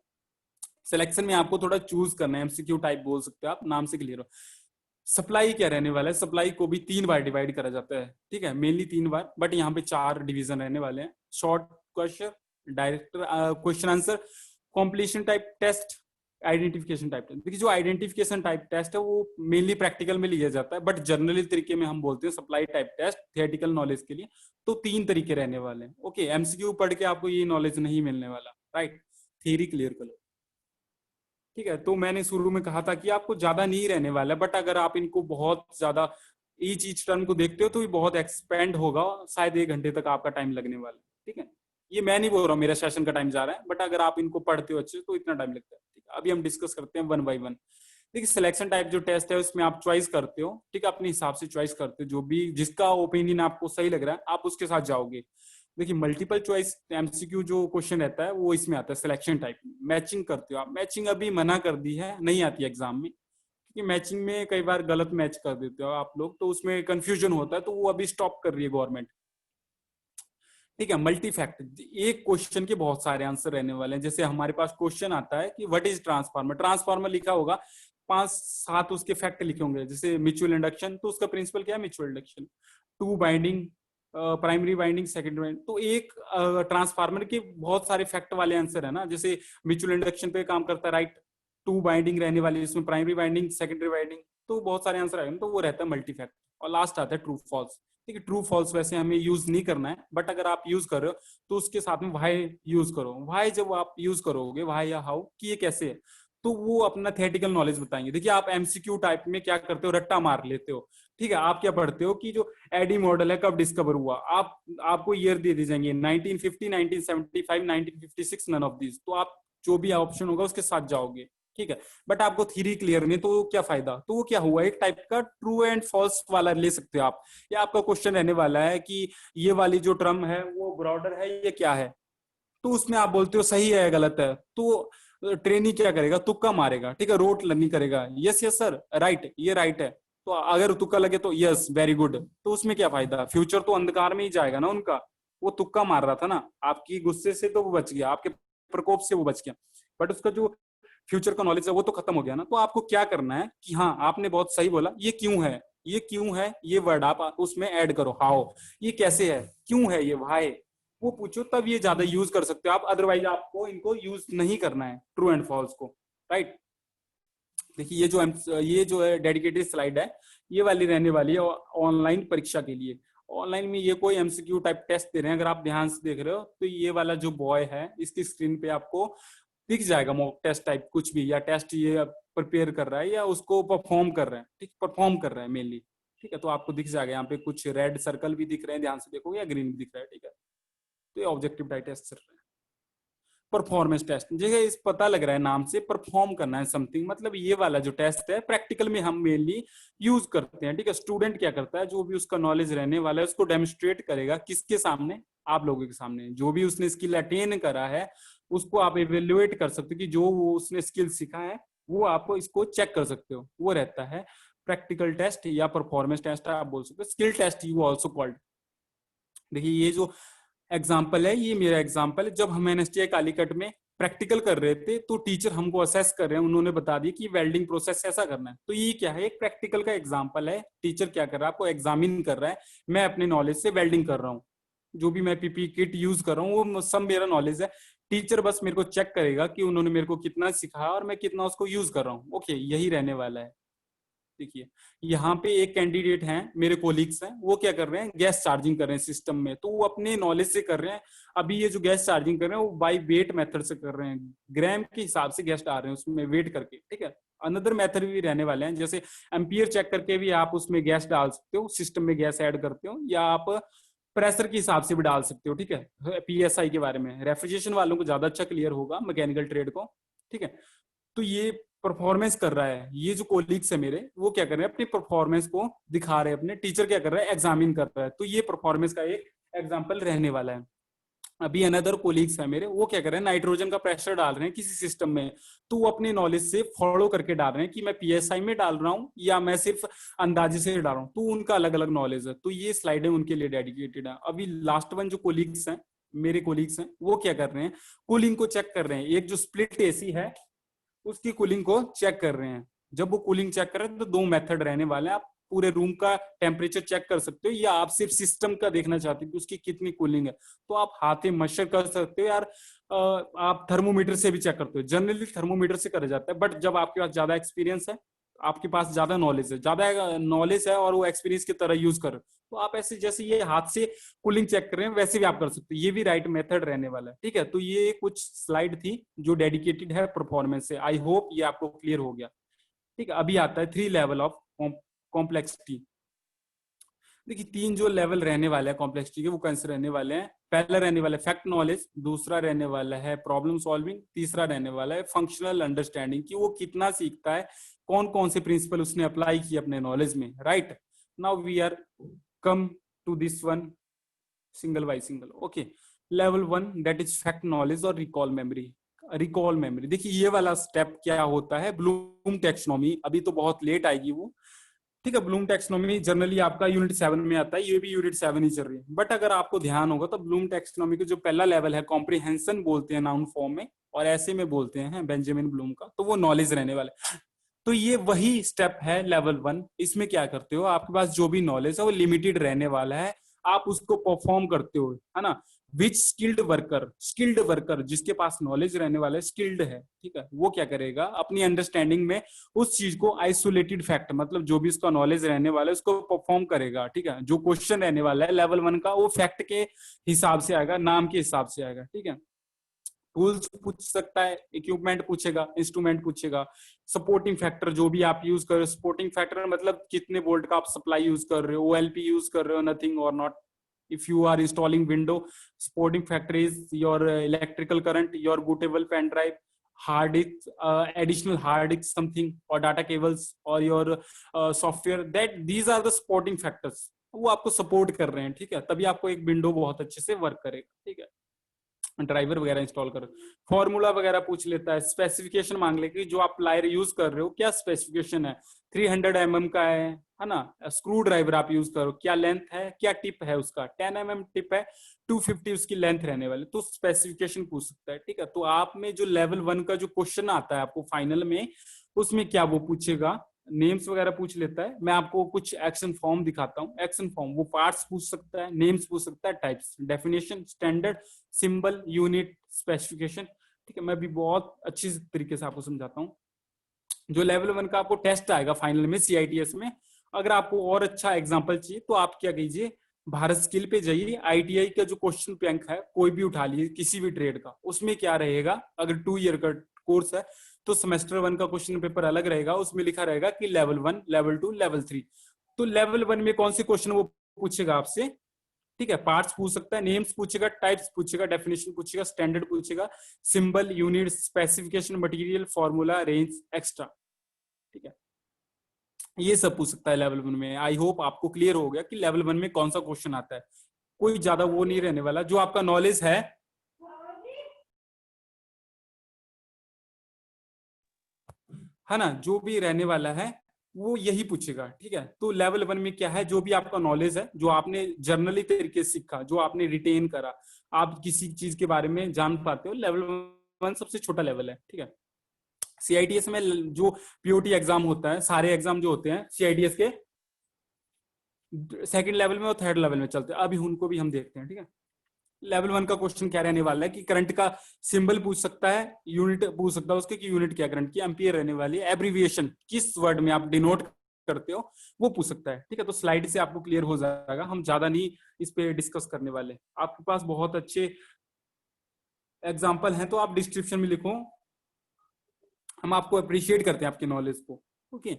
Speaker 1: सिलेक्शन में आपको थोड़ा चूज करना है, एमसीक्यू टाइप बोल सकते हो आप, नाम से क्लियर हो। सप्लाई क्या रहने वाला है, सप्लाई को भी 3 बार डिवाइड करा जाता है, ठीक है, मेनली 3 बार, बट यहाँ पे 4 डिवीजन रहने वाले हैं। Short question, direct question answer, completion type test, identification type test. देखिए जो आइडेंटिफिकेशन टाइप टेस्ट है वो मेनली प्रैक्टिकल में लिया जाता है, बट जनरली तरीके में हम बोलते हैं supply type test theoretical knowledge के लिए। तो 3 तरीके रहने वाले हैं, ओके। एमसीक्यू पढ़ के आपको ये नॉलेज नहीं मिलने वाला, राइट। थियरी क्लियर कर लो, ठीक है। तो मैंने शुरू में कहा था कि आपको ज्यादा नहीं रहने वाला, बट अगर आप इनको बहुत ज्यादा ईच टर्म को देखते हो तो ये बहुत एक्सपेंड होगा, शायद 1 घंटे तक आपका टाइम लगने वाला है, ठीक है। ये मैं नहीं बोल रहा हूँ मेरा सेशन का टाइम जा रहा है, बट अगर आप इनको पढ़ते हो अच्छे तो इतना टाइम लगता है, ठीक है। अभी हम डिस्कस करते हैं 1 बाय 1। देखिए सिलेक्शन टाइप जो टेस्ट है उसमें आप चॉइस करते हो, ठीक है, अपने हिसाब से चॉइस करते हो, जो भी जिसका ओपिनियन आपको सही लग रहा है आप उसके साथ जाओगे। देखिए मल्टीपल चॉइस एमसीक्यू जो क्वेश्चन रहता है वो इसमें आता है सिलेक्शन टाइप में। मैचिंग करते हो आप, मैचिंग अभी मना कर दी है, नहीं आती एग्जाम में, क्योंकि मैचिंग में कई बार गलत मैच कर देते हो आप लोग, तो उसमें कंफ्यूजन होता है, तो वो अभी स्टॉप कर रही है गवर्नमेंट, ठीक है। मल्टी फैक्ट, एक क्वेश्चन के बहुत सारे आंसर रहने वाले हैं। जैसे हमारे पास क्वेश्चन आता है कि व्हाट इज ट्रांसफार्मर, ट्रांसफार्मर लिखा होगा, 5-7 उसके फैक्ट लिखे होंगे। जैसे म्यूचुअल इंडक्शन, तो उसका प्रिंसिपल क्या है, mutual induction. Two binding, primary binding, secondary binding, तो एक ट्रांसफार्मर के बहुत सारे फैक्ट वाले आंसर है ना। जैसे म्यूचुअल इंडक्शन पे काम करता है, राइट। टू बाइंडिंग रहने वाली, इसमें प्राइमरी बाइंडिंग, सेकेंडरी बाइंडिंग, तो बहुत सारे आंसर आएंगे, तो वो रहता है मल्टी फैक्ट। और लास्ट आता है ट्रू फॉल्स, ठीक है। ट्रू फॉल्स वैसे हमें यूज नहीं करना है, बट अगर आप यूज कर रहे हो तो उसके साथ में वाई यूज करो। वाई जब आप यूज करोगे, वाई या हाउ कि ये कैसे है, तो वो अपना थियोरेटिकल नॉलेज बताएंगे। देखिए आप एमसीक्यू टाइप में क्या करते हो, रट्टा मार लेते हो, ठीक है। आप क्या पढ़ते हो कि जो एडी मॉडल है कब डिस्कवर हुआ, आपको ईयर दे दी जाएंगे 1950, 1975, 1956, नन ऑफ दिस, तो आप जो भी ऑप्शन होगा उसके साथ जाओगे, ठीक है। बट आपको थ्योरी क्लियर नहीं, तो क्या फायदा। तो वो क्या हुआ, एक टाइप का ट्रू एंड फॉल्स वाला ले सकते हो आप। या आपका क्वेश्चन रहने वाला है कि ये वाली जो टर्म है वो ब्रॉडर है, ये क्या है, तो उसमें आप बोलते हो सही है गलत है, तो ट्रेनी क्या करेगा, तुक्का मारेगा, ठीक है, रोट नहीं करेगा, यस यस सर राइट, ये राइट है। तो अगर तुक्का लगे तो यस वेरी गुड, तो उसमें क्या फायदा, फ्यूचर तो अंधकार में ही जाएगा ना उनका। वो तुक्का मार रहा था ना, आपकी गुस्से से तो वो बच गया, आपके प्रकोप से वो बच गया, बट उसका जो फ्यूचर का नॉलेज है वो तो खत्म हो गया ना। तो आपको क्या करना है कि हाँ आपने बहुत सही बोला, ये क्यों है, ये क्यों है, ये वर्ड आप उसमें ऐड करो, हाउ, ये कैसे है, क्यों है, ये वाई, वो पूछो, तब ये ज्यादा यूज कर सकते हो आप। अदरवाइज आपको इनको यूज नहीं करना है, ट्रू एंड फॉल्स को, राइट। देखिए ये जो है डेडिकेटेड स्लाइड है, ये वाली रहने वाली है ऑनलाइन परीक्षा के लिए। ऑनलाइन में ये कोई एमसीक्यू टाइप टेस्ट दे रहे हैं, अगर आप ध्यान से देख रहे हो तो ये वाला जो बॉय है इसकी स्क्रीन पे आपको दिख जाएगा मॉक टेस्ट टाइप कुछ भी, या टेस्ट ये प्रिपेयर कर रहा है या उसको परफॉर्म कर रहा है, ठीक, परफॉर्म कर रहा है मेनली, ठीक है। तो आपको दिख जाएगा, यहाँ पे कुछ रेड सर्कल भी दिख रहे हैं, ध्यान से देखो, या ग्रीन भी दिख रहा है, ठीक है। तो ये ऑब्जेक्टिव टाइप टेस्ट चल रहा है। परफॉर्मेंस टेस्ट, जगह इस पता लग रहा है नाम से, परफॉर्म करना है समथिंग, मतलब ये वाला जो टेस्ट है प्रैक्टिकल में हम मेनली यूज करते हैं, ठीक है। स्टूडेंट क्या करता है, जो भी उसका नॉलेज रहने वाला है उसको डेमोन्स्ट्रेट करेगा, किसके सामने, आप लोगों के सामने। जो भी उसने स्किल अटेन करा है उसको आप इवेल्युएट कर सकते हो कि जो उसने स्किल सीखा है वो आप इसको चेक कर सकते हो, वो रहता है प्रैक्टिकल टेस्ट या परफॉर्मेंस टेस्ट आप बोल सकते हो, skill test you also called. देखिए ये जो एग्जाम्पल है, ये मेरा एग्जाम्पल है, जब हम एनएसटीआई कालीकट में प्रैक्टिकल कर रहे थे तो टीचर हमको असेस कर रहे हैं, उन्होंने बता दिया कि वेल्डिंग प्रोसेस ऐसा करना है। तो ये क्या है, एक प्रैक्टिकल का एग्जाम्पल है, टीचर क्या कर रहा है, आपको एग्जामिन कर रहा है, मैं अपने नॉलेज से वेल्डिंग कर रहा हूँ, जो भी मैं पीपी किट यूज कर रहा हूँ वो सब मेरा नॉलेज है। टीचर बस मेरे को चेक करेगा कि उन्होंने मेरे को कितना सिखाया और मैं कितना उसको यूज कर रहा हूँ। ओके, यही रहने वाला है। देखिए, यहाँ पे एक कैंडिडेट हैं, मेरे कोलिग्स हैं, वो क्या कर रहे हैं, गैस चार्जिंग कर रहे हैं सिस्टम में, तो वो अपने नॉलेज से कर रहे हैं। अभी ये जो गैस चार्जिंग कर रहे हैं वो बाई वेट मेथड से कर रहे हैं, ग्राम के हिसाब से गैस डाल रहे हैं उसमें वेट करके, ठीक है। अनदर मेथड भी रहने वाले हैं, जैसे एम्पियर चेक करके भी आप उसमें गैस डाल सकते हो, सिस्टम में गैस ऐड करते हो, या आप प्रेशर के हिसाब से भी डाल सकते हो, ठीक है। पीएसआई के बारे में रेफ्रिजरेशन वालों को ज्यादा अच्छा क्लियर होगा, मैकेनिकल ट्रेड को, ठीक है। तो ये परफॉर्मेंस कर रहा है, ये जो कोलीग्स है मेरे, वो क्या कर रहे हैं, अपनी परफॉर्मेंस को दिखा रहे हैं, अपने टीचर क्या कर रहा है, एग्जामिन कर रहा है, तो ये परफॉर्मेंस का एक एग्जाम्पल रहने वाला है। अभी अनदर कोलीग्स है मेरे, वो क्या कर रहे हैं, नाइट्रोजन का प्रेशर डाल रहे हैं किसी सिस्टम में, तो वो अपने नॉलेज से फॉलो करके डाल रहे हैं कि मैं पीएसआई में डाल रहा हूँ या मैं सिर्फ अंदाजे से डाल रहा हूँ, तो उनका अलग अलग नॉलेज है। तो ये स्लाइडें उनके लिए डेडिकेटेड है। अभी लास्ट वन जो कोलीग्स हैं, मेरे कोलीग्स हैं, वो क्या कर रहे हैं, कूलिंग को चेक कर रहे हैं। एक जो स्प्लिट एसी है उसकी कूलिंग को चेक कर रहे हैं। जब वो कूलिंग चेक कर रहे हैं तो दो मेथड रहने वाले हैं, आप पूरे रूम का टेम्परेचर चेक कर सकते हो, या आप सिर्फ सिस्टम का देखना चाहते हो कि उसकी कितनी कूलिंग है, तो आप हाथे मशर कर सकते हो, यार आप थर्मोमीटर से भी चेक करते हो। जनरली थर्मोमीटर से करा जाता है, बट जब आपके पास ज्यादा एक्सपीरियंस है, आपके पास ज्यादा नॉलेज है और वो एक्सपीरियंस की तरह यूज कर, तो आप ऐसे जैसे ये हाथ से कूलिंग चेक कर रहे हैं वैसे भी आप कर सकते हो, ये भी राइट मेथड रहने वाला है, ठीक है। तो ये कुछ स्लाइड थी जो डेडिकेटेड है परफॉर्मेंस से। आई होप ये आपको क्लियर हो गया, ठीक है। अभी आता है 3 लेवल ऑफ कॉम्प्लेक्सिटी। देखिए, 3 जो लेवल रहने वाले हैं कॉम्प्लेक्सिटी के, वो कौन से रहने वाले हैं, पहला रहने वाला है फैक्ट नॉलेज, दूसरा रहने वाला है प्रॉब्लम सॉल्विंग, तीसरा रहने वाला है फंक्शनल अंडरस्टैंडिंग, कि वो कितना सीखता है, कौन कौन से प्रिंसिपल उसने अप्लाई किए अपने नॉलेज में, right. Now we are come to this one single by single. Okay, level 1 that is fact knowledge और रिकॉल मेमोरी। रिकॉल मेमोरी, देखिए ये वाला स्टेप क्या होता है, ब्लूम टेक्सोनॉमी, अभी तो बहुत लेट आएगी वो, ठीक है। ब्लूम टेक्सोनॉमी जनरली आपका यूनिट 7 में आता है, ये भी यूनिट 7 ही चल रही है, बट अगर आपको ध्यान होगा तो ब्लूम टेक्सोनॉमी का जो पहला लेवल है कॉम्प्रिहेंशन बोलते हैं नाउन फॉर्म में, और ऐसे में बोलते हैं बेंजामिन ब्लूम का, तो वो नॉलेज रहने वाला है। तो ये वही स्टेप है लेवल 1। इसमें क्या करते हो, आपके पास जो भी नॉलेज है वो लिमिटेड रहने वाला है, आप उसको परफॉर्म करते हो, है ना। विच स्किल्ड वर्कर जिसके पास नॉलेज रहने वाला है, स्किल्ड है, ठीक है, वो क्या करेगा, अपनी अंडरस्टैंडिंग में उस चीज को आइसोलेटेड फैक्ट, मतलब जो भी उसका नॉलेज रहने वाला है उसको परफॉर्म करेगा, ठीक है। जो क्वेश्चन रहने वाला है लेवल 1 का, वो फैक्ट के हिसाब से आएगा, नाम के हिसाब से आएगा, ठीक है। टूल्स पूछ सकता है, इक्विपमेंट पूछेगा, इंस्ट्रूमेंट पूछेगा, सपोर्टिंग फैक्टर जो भी आप यूज कर रहे हो, सपोर्टिंग फैक्टर मतलब कितने वोल्ट का आप सप्लाई यूज कर रहे हो, ओएलपी यूज कर रहे हो, नथिंग और not. if you are installing window, supporting factor is your electrical current, your bootable pen drive, hard disk, additional hard disk something, or data cables, or your software, that these are the supporting factors, वो आपको support कर रहे हैं, ठीक है, तभी आपको एक विंडो बहुत अच्छे से वर्क करेगा, ठीक है। ड्राइवर वगैरह इंस्टॉल करो, फॉर्मूला वगैरह पूछ लेता है, स्पेसिफिकेशन मांग ले कि जो आप प्लायर यूज कर रहे हो क्या स्पेसिफिकेशन है, 300 mm का है ना। स्क्रू ड्राइवर आप यूज करो, क्या लेंथ है, क्या टिप है उसका, 10 mm टिप है, 250 उसकी लेंथ रहने वाली, तो स्पेसिफिकेशन पूछ सकता है, ठीक है। तो आप में जो लेवल 1 का जो क्वेश्चन आता है आपको फाइनल में, उसमें क्या वो पूछेगा, नेम्स वगैरह पूछ लेता है। मैं आपको कुछ एक्शन फॉर्म दिखाता हूँ, एक्शन फॉर्म वो पार्ट्स पूछ सकता है, नेम्स पूछ सकता है, types, definition, standard, symbol, unit, specification, ठीक है। मैं भी बहुत अच्छी तरीके से आपको समझाता हूँ। जो लेवल 1 का आपको टेस्ट आएगा फाइनल में सीआईटीएस में, अगर आपको और अच्छा एग्जांपल चाहिए तो आप क्या कीजिए, भारत स्किल पे जाइए, आईटीआई का जो क्वेश्चन बैंक है कोई भी उठा लीजिए किसी भी ट्रेड का, उसमें क्या रहेगा, अगर 2 ईयर का कोर्स है तो सेमेस्टर 1 का क्वेश्चन पेपर अलग रहेगा, उसमें लिखा रहेगा कि लेवल 1, लेवल 2, लेवल 3। तो लेवल 1 में कौन से क्वेश्चन वो पूछेगा आपसे, ठीक है। पार्ट्स पूछ सकता है, नेम्स पूछेगा, टाइप्स पूछेगा, डेफिनेशन पूछेगा, स्टैंडर्ड पूछेगा, symbol, unit, specification, material, formula, range, extra, ठीक है। ये सब पूछ सकता है लेवल 1 में। आई होप आपको क्लियर हो गया कि लेवल 1 में कौन सा क्वेश्चन आता है। कोई ज्यादा वो नहीं रहने वाला, जो आपका नॉलेज है ना, जो भी रहने वाला है वो यही पूछेगा, ठीक है। तो लेवल 1 में क्या है, जो भी आपका नॉलेज है, जो आपने जर्नली तरीके से सीखा, जो आपने रिटेन करा, आप किसी चीज के बारे में जान पाते हो, लेवल 1 सबसे छोटा लेवल है, ठीक है। सीआईटीएस में जो पीओटी एग्जाम होता है, सारे एग्जाम जो होते हैं सीआईटीएस के सेकंड लेवल में और थर्ड लेवल में चलते हैं, अभी उनको भी हम देखते हैं, ठीक है। लेवल 1 का क्वेश्चन क्या रहने वाला है कि करंट का सिंबल पूछ सकता है, यूनिट पूछ सकता है उसके कि यूनिट क्या करंट की, एम्पियर रहने वाली है, एब्रीविएशन किस वर्ड में आप डिनोट करते हो वो पूछ सकता है। ठीक है, तो स्लाइड से आपको क्लियर हो जाएगा, हम ज्यादा नहीं इस पे डिस्कस करने वाले। आपके पास बहुत अच्छे एग्जाम्पल हैं तो आप डिस्क्रिप्शन में लिखो, हम आपको अप्रिशिएट करते हैं आपकी नॉलेज को। ओके,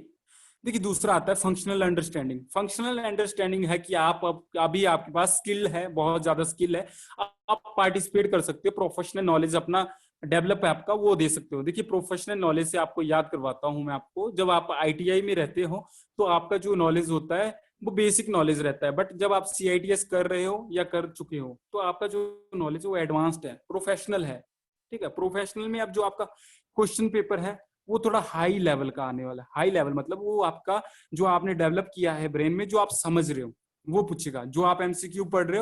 Speaker 1: देखिए दूसरा आता है फंक्शनल अंडरस्टैंडिंग। फंक्शनल अंडरस्टैंडिंग है कि आप अभी आपके पास स्किल है, बहुत ज्यादा स्किल है, आप पार्टिसिपेट कर सकते हो, प्रोफेशनल नॉलेज अपना डेवलप है आपका वो दे सकते हो। देखिए प्रोफेशनल नॉलेज से आपको याद करवाता हूं मैं आपको, जब आप आईटीआई में रहते हो तो आपका जो नॉलेज होता है वो बेसिक नॉलेज रहता है, बट जब आप सीआईटीएस कर रहे हो या कर चुके हो तो आपका जो नॉलेज है वो एडवांस्ड है, प्रोफेशनल है। ठीक है, प्रोफेशनल में अब जो आपका क्वेश्चन पेपर है वो थोड़ा हाई लेवल का आने वाला है। हाई लेवल मतलब वो आपका जो आपने डेवलप किया है ब्रेन में, जो आप समझ रहे हो वो पूछेगा। जो आप एमसीक्यू पढ़ रहे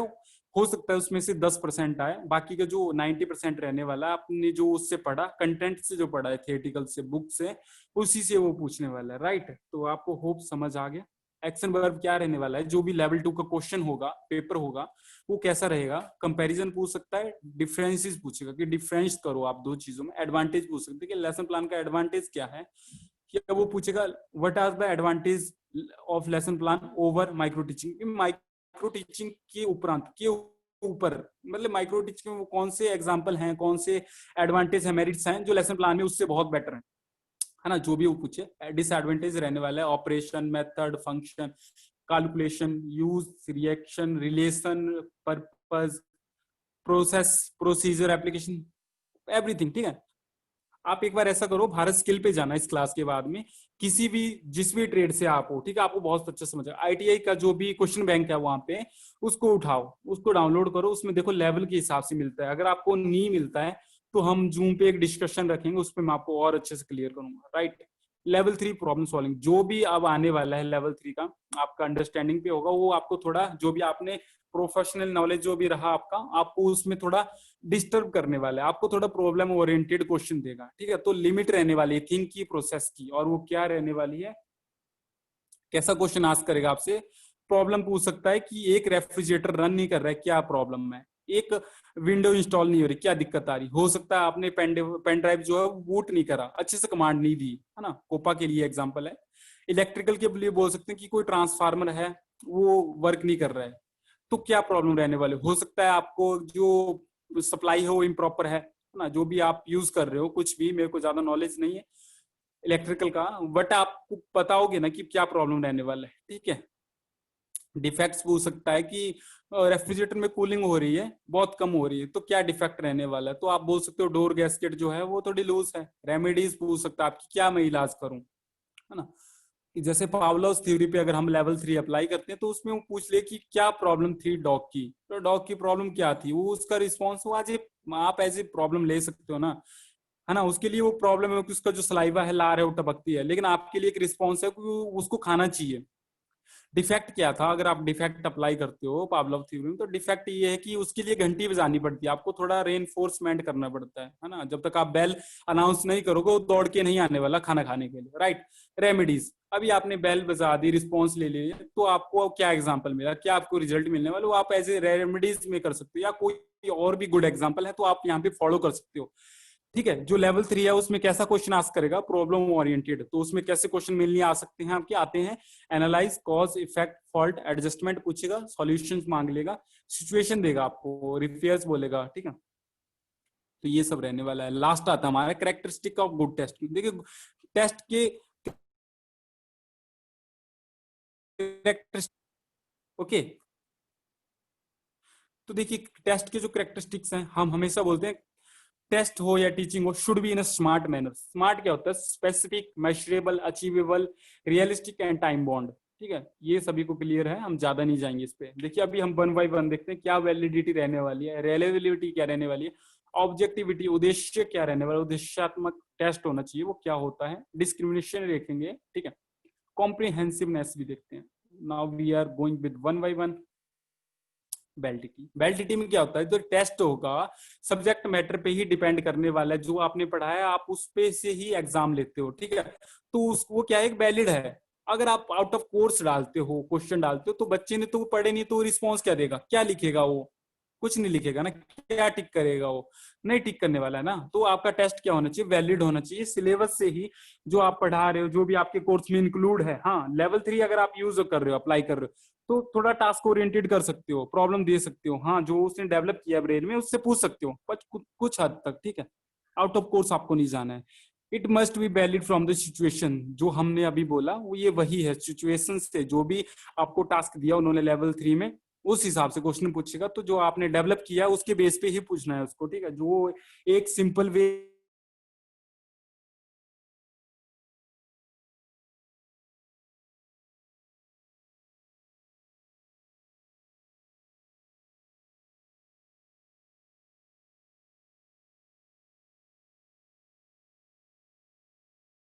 Speaker 1: हो सकता है उसमें से 10% आए, बाकी का जो 90% रहने वाला आपने जो उससे पढ़ा, कंटेंट से जो पढ़ा है, थिएटिकल से, बुक से, उसी से वो पूछने वाला है। राइट, तो आपको होप समझ आ गया। एक्शन वर्ब क्या रहने वाला है, जो भी लेवल 2 का क्वेश्चन होगा, पेपर होगा, वो कैसा रहेगा, कंपैरिजन पूछ सकता है, डिफरेंसेस पूछेगा कि डिफरेंस करो आप दो चीजों में, एडवांटेज पूछ सकते हैं कि लेसन प्लान का एडवांटेज क्या है, क्या वो पूछेगा what are the advantage of lesson plan over micro teaching. Micro teaching के उपरांत के ऊपर मतलब माइक्रो टीचिंग में कौन से एग्जाम्पल हैं, कौन से एडवांटेज है, मेरिट्स हैं जो लेसन प्लान में उससे बहुत बेटर है ना, जो भी वो पूछे। डिसएडवांटेज रहने वाला है operation, method, function, calculation, use, reaction, relation, purpose, process, procedure, application, everything. ठीक है, आप एक बार ऐसा करो, भारत स्किल पे जाना इस क्लास के बाद में, किसी भी जिस भी ट्रेड से आप हो, ठीक है, आपको बहुत अच्छा समझ आईटीआई का जो भी क्वेश्चन बैंक है वहां पे, उसको उठाओ, उसको डाउनलोड करो, उसमें देखो लेवल के हिसाब से मिलता है। अगर आपको नहीं मिलता है तो हम जूम पे एक डिस्कशन रखेंगे, उस पर मैं आपको और अच्छे से क्लियर करूंगा। राइट, लेवल 3 प्रॉब्लम सॉल्विंग जो भी अब आने वाला है लेवल 3 का, आपका अंडरस्टैंडिंग पे होगा, वो आपको थोड़ा जो भी आपने प्रोफेशनल नॉलेज जो भी रहा आपका, आपको उसमें थोड़ा डिस्टर्ब करने वाला है, आपको थोड़ा प्रॉब्लम ओरिएंटेड क्वेश्चन देगा। ठीक है, तो लिमिट रहने वाली है थिंक की, प्रोसेस की, और वो क्या रहने वाली है, कैसा क्वेश्चन आस्क करेगा आपसे, प्रॉब्लम पूछ सकता है कि एक रेफ्रिजरेटर रन नहीं कर रहा है, क्या प्रॉब्लम है, एक विंडो इंस्टॉल नहीं हो रही, क्या दिक्कत आ रही, हो सकता है आपने पेन ड्राइव जो है बूट नहीं करा, अच्छे से कमांड नहीं दी, है ना, कोपा के लिए एग्जांपल है। इलेक्ट्रिकल के लिए बोल सकते हैं कि कोई ट्रांसफार्मर है वो वर्क नहीं कर रहा है, तो क्या प्रॉब्लम रहने वाले, हो सकता है आपको जो सप्लाई है वो इम्प्रॉपर है ना, जो भी आप यूज कर रहे हो, कुछ भी, मेरे को ज्यादा नॉलेज नहीं है इलेक्ट्रिकल का, बट आपको बताओगे ना कि क्या प्रॉब्लम रहने वाला है। ठीक है, डिफेक्ट्स पूछ सकता है कि रेफ्रिजरेटर में कूलिंग हो रही है, बहुत कम हो रही है, तो क्या डिफेक्ट रहने वाला है, तो आप बोल सकते हो डोर गैस्केट जो है वो थोड़ी लूज है। रेमेडीज पूछ सकता है आपकी, क्या मैं इलाज करूं, है ना। जैसे पावलोस थ्योरी पे अगर हम लेवल 3 अप्लाई करते हैं तो उसमें वो पूछ ले कि क्या प्रॉब्लम थी डॉग की, तो डॉग की प्रॉब्लम क्या थी, वो उसका रिस्पॉन्स वो आज आप एज ए प्रॉब्लम ले सकते हो ना, है ना। उसके लिए वो प्रॉब्लम है कि उसका जो सलाइवा है, लार है, वो टपकती है, लेकिन आपके लिए एक रिस्पॉन्स है कि उसको खाना चाहिए। डिफेक्ट क्या था, अगर आप डिफेक्ट अप्लाई करते हो पावलोव थ्योरी में, तो डिफेक्ट ये है कि उसके लिए घंटी बजानी पड़ती है, आपको थोड़ा रेनफोर्समेंट करना पड़ता है ना, जब तक आप बेल अनाउंस नहीं करोगे वो दौड़ के नहीं आने वाला खाना खाने के लिए। राइट, रेमेडीज, अभी आपने बेल बजा दी, रिस्पॉन्स ले लिया, तो आपको क्या एग्जाम्पल मिला, क्या आपको रिजल्ट मिलने वाला, वो आप एज ए रेमेडीज में कर सकते हो, या कोई और भी गुड एग्जाम्पल है तो आप यहाँ पे फॉलो कर सकते हो। ठीक है, जो लेवल 3 है उसमें कैसा क्वेश्चन आस्क करेगा, प्रॉब्लम ओरिएंटेड, तो उसमें कैसे क्वेश्चन मिलने आ सकते हैं आपके, आते हैं analyse, cause, effect, fault, adjustment पूछेगा, सॉल्यूशंस मांग लेगा, सिचुएशन देगा आपको, रिपेयर्स बोलेगा। ठीक है, तो ये सब रहने वाला है। लास्ट आता है हमारा कैरेक्टरिस्टिक ऑफ गुड टेस्ट। देखिए टेस्ट के ओके, तो देखिए टेस्ट के जो कैरेक्टरिस्टिक्स हैं, हम हमेशा बोलते हैं टेस्ट हो या टीचिंग हो, should be in a smart manner. Smart क्या होता है, specific, measurable, achievable, realistic and time bound. ठीक है, ये सभी को क्लियर है, हम ज्यादा नहीं जाएंगे इस पे। देखिए अभी हम 1 बाय 1 देखते हैं, क्या वैलिडिटी रहने वाली है, रिलेबिलिटी क्या रहने वाली है, ऑब्जेक्टिविटी, उद्देश्य क्या रहने वाला है, उद्देश्यात्मक टेस्ट होना चाहिए वो क्या होता है, डिस्क्रिमिनेशन देखेंगे। ठीक है, कॉम्प्रिहेंसिवनेस भी देखते हैं। Now we are going with 1 by 1। Validity, validity में क्या होता है, जो टेस्ट होगा सब्जेक्ट मैटर पे ही डिपेंड करने वाला है, जो आपने पढ़ा है आप उस पे से ही एग्जाम लेते हो। ठीक है, तो वो क्या एक वैलिड है। अगर आप आउट ऑफ कोर्स डालते हो, क्वेश्चन डालते हो, तो बच्चे ने तो पढ़े नहीं, तो रिस्पॉन्स क्या देगा, क्या लिखेगा वो, कुछ नहीं लिखेगा ना, क्या टिक करेगा वो, नहीं टिक करने वाला है ना। तो आपका टेस्ट क्या होना चाहिए, वैलिड होना चाहिए, सिलेबस से ही जो आप पढ़ा रहे हो, जो भी आपके कोर्स में इंक्लूड है। हाँ, लेवल 3 अगर आप यूज कर रहे हो, अप्लाई कर रहे हो, तो थोड़ा टास्क ओरिएंटेड कर सकते हो, प्रॉब्लम दे सकते हो, हाँ जो उसने डेवलप किया ब्रेन में उससे पूछ सकते हो, पर कुछ हद तक, ठीक है। आउट ऑफ कोर्स आपको नहीं जाना है। It must be valid from the situation, जो हमने अभी बोला वो ये वही है, सिचुएशन से जो भी आपको टास्क दिया उन्होंने लेवल 3 में, उस हिसाब से क्वेश्चन पूछेगा। तो जो आपने डेवलप किया उसके बेस पे ही पूछना है उसको, ठीक है। जो एक सिंपल वे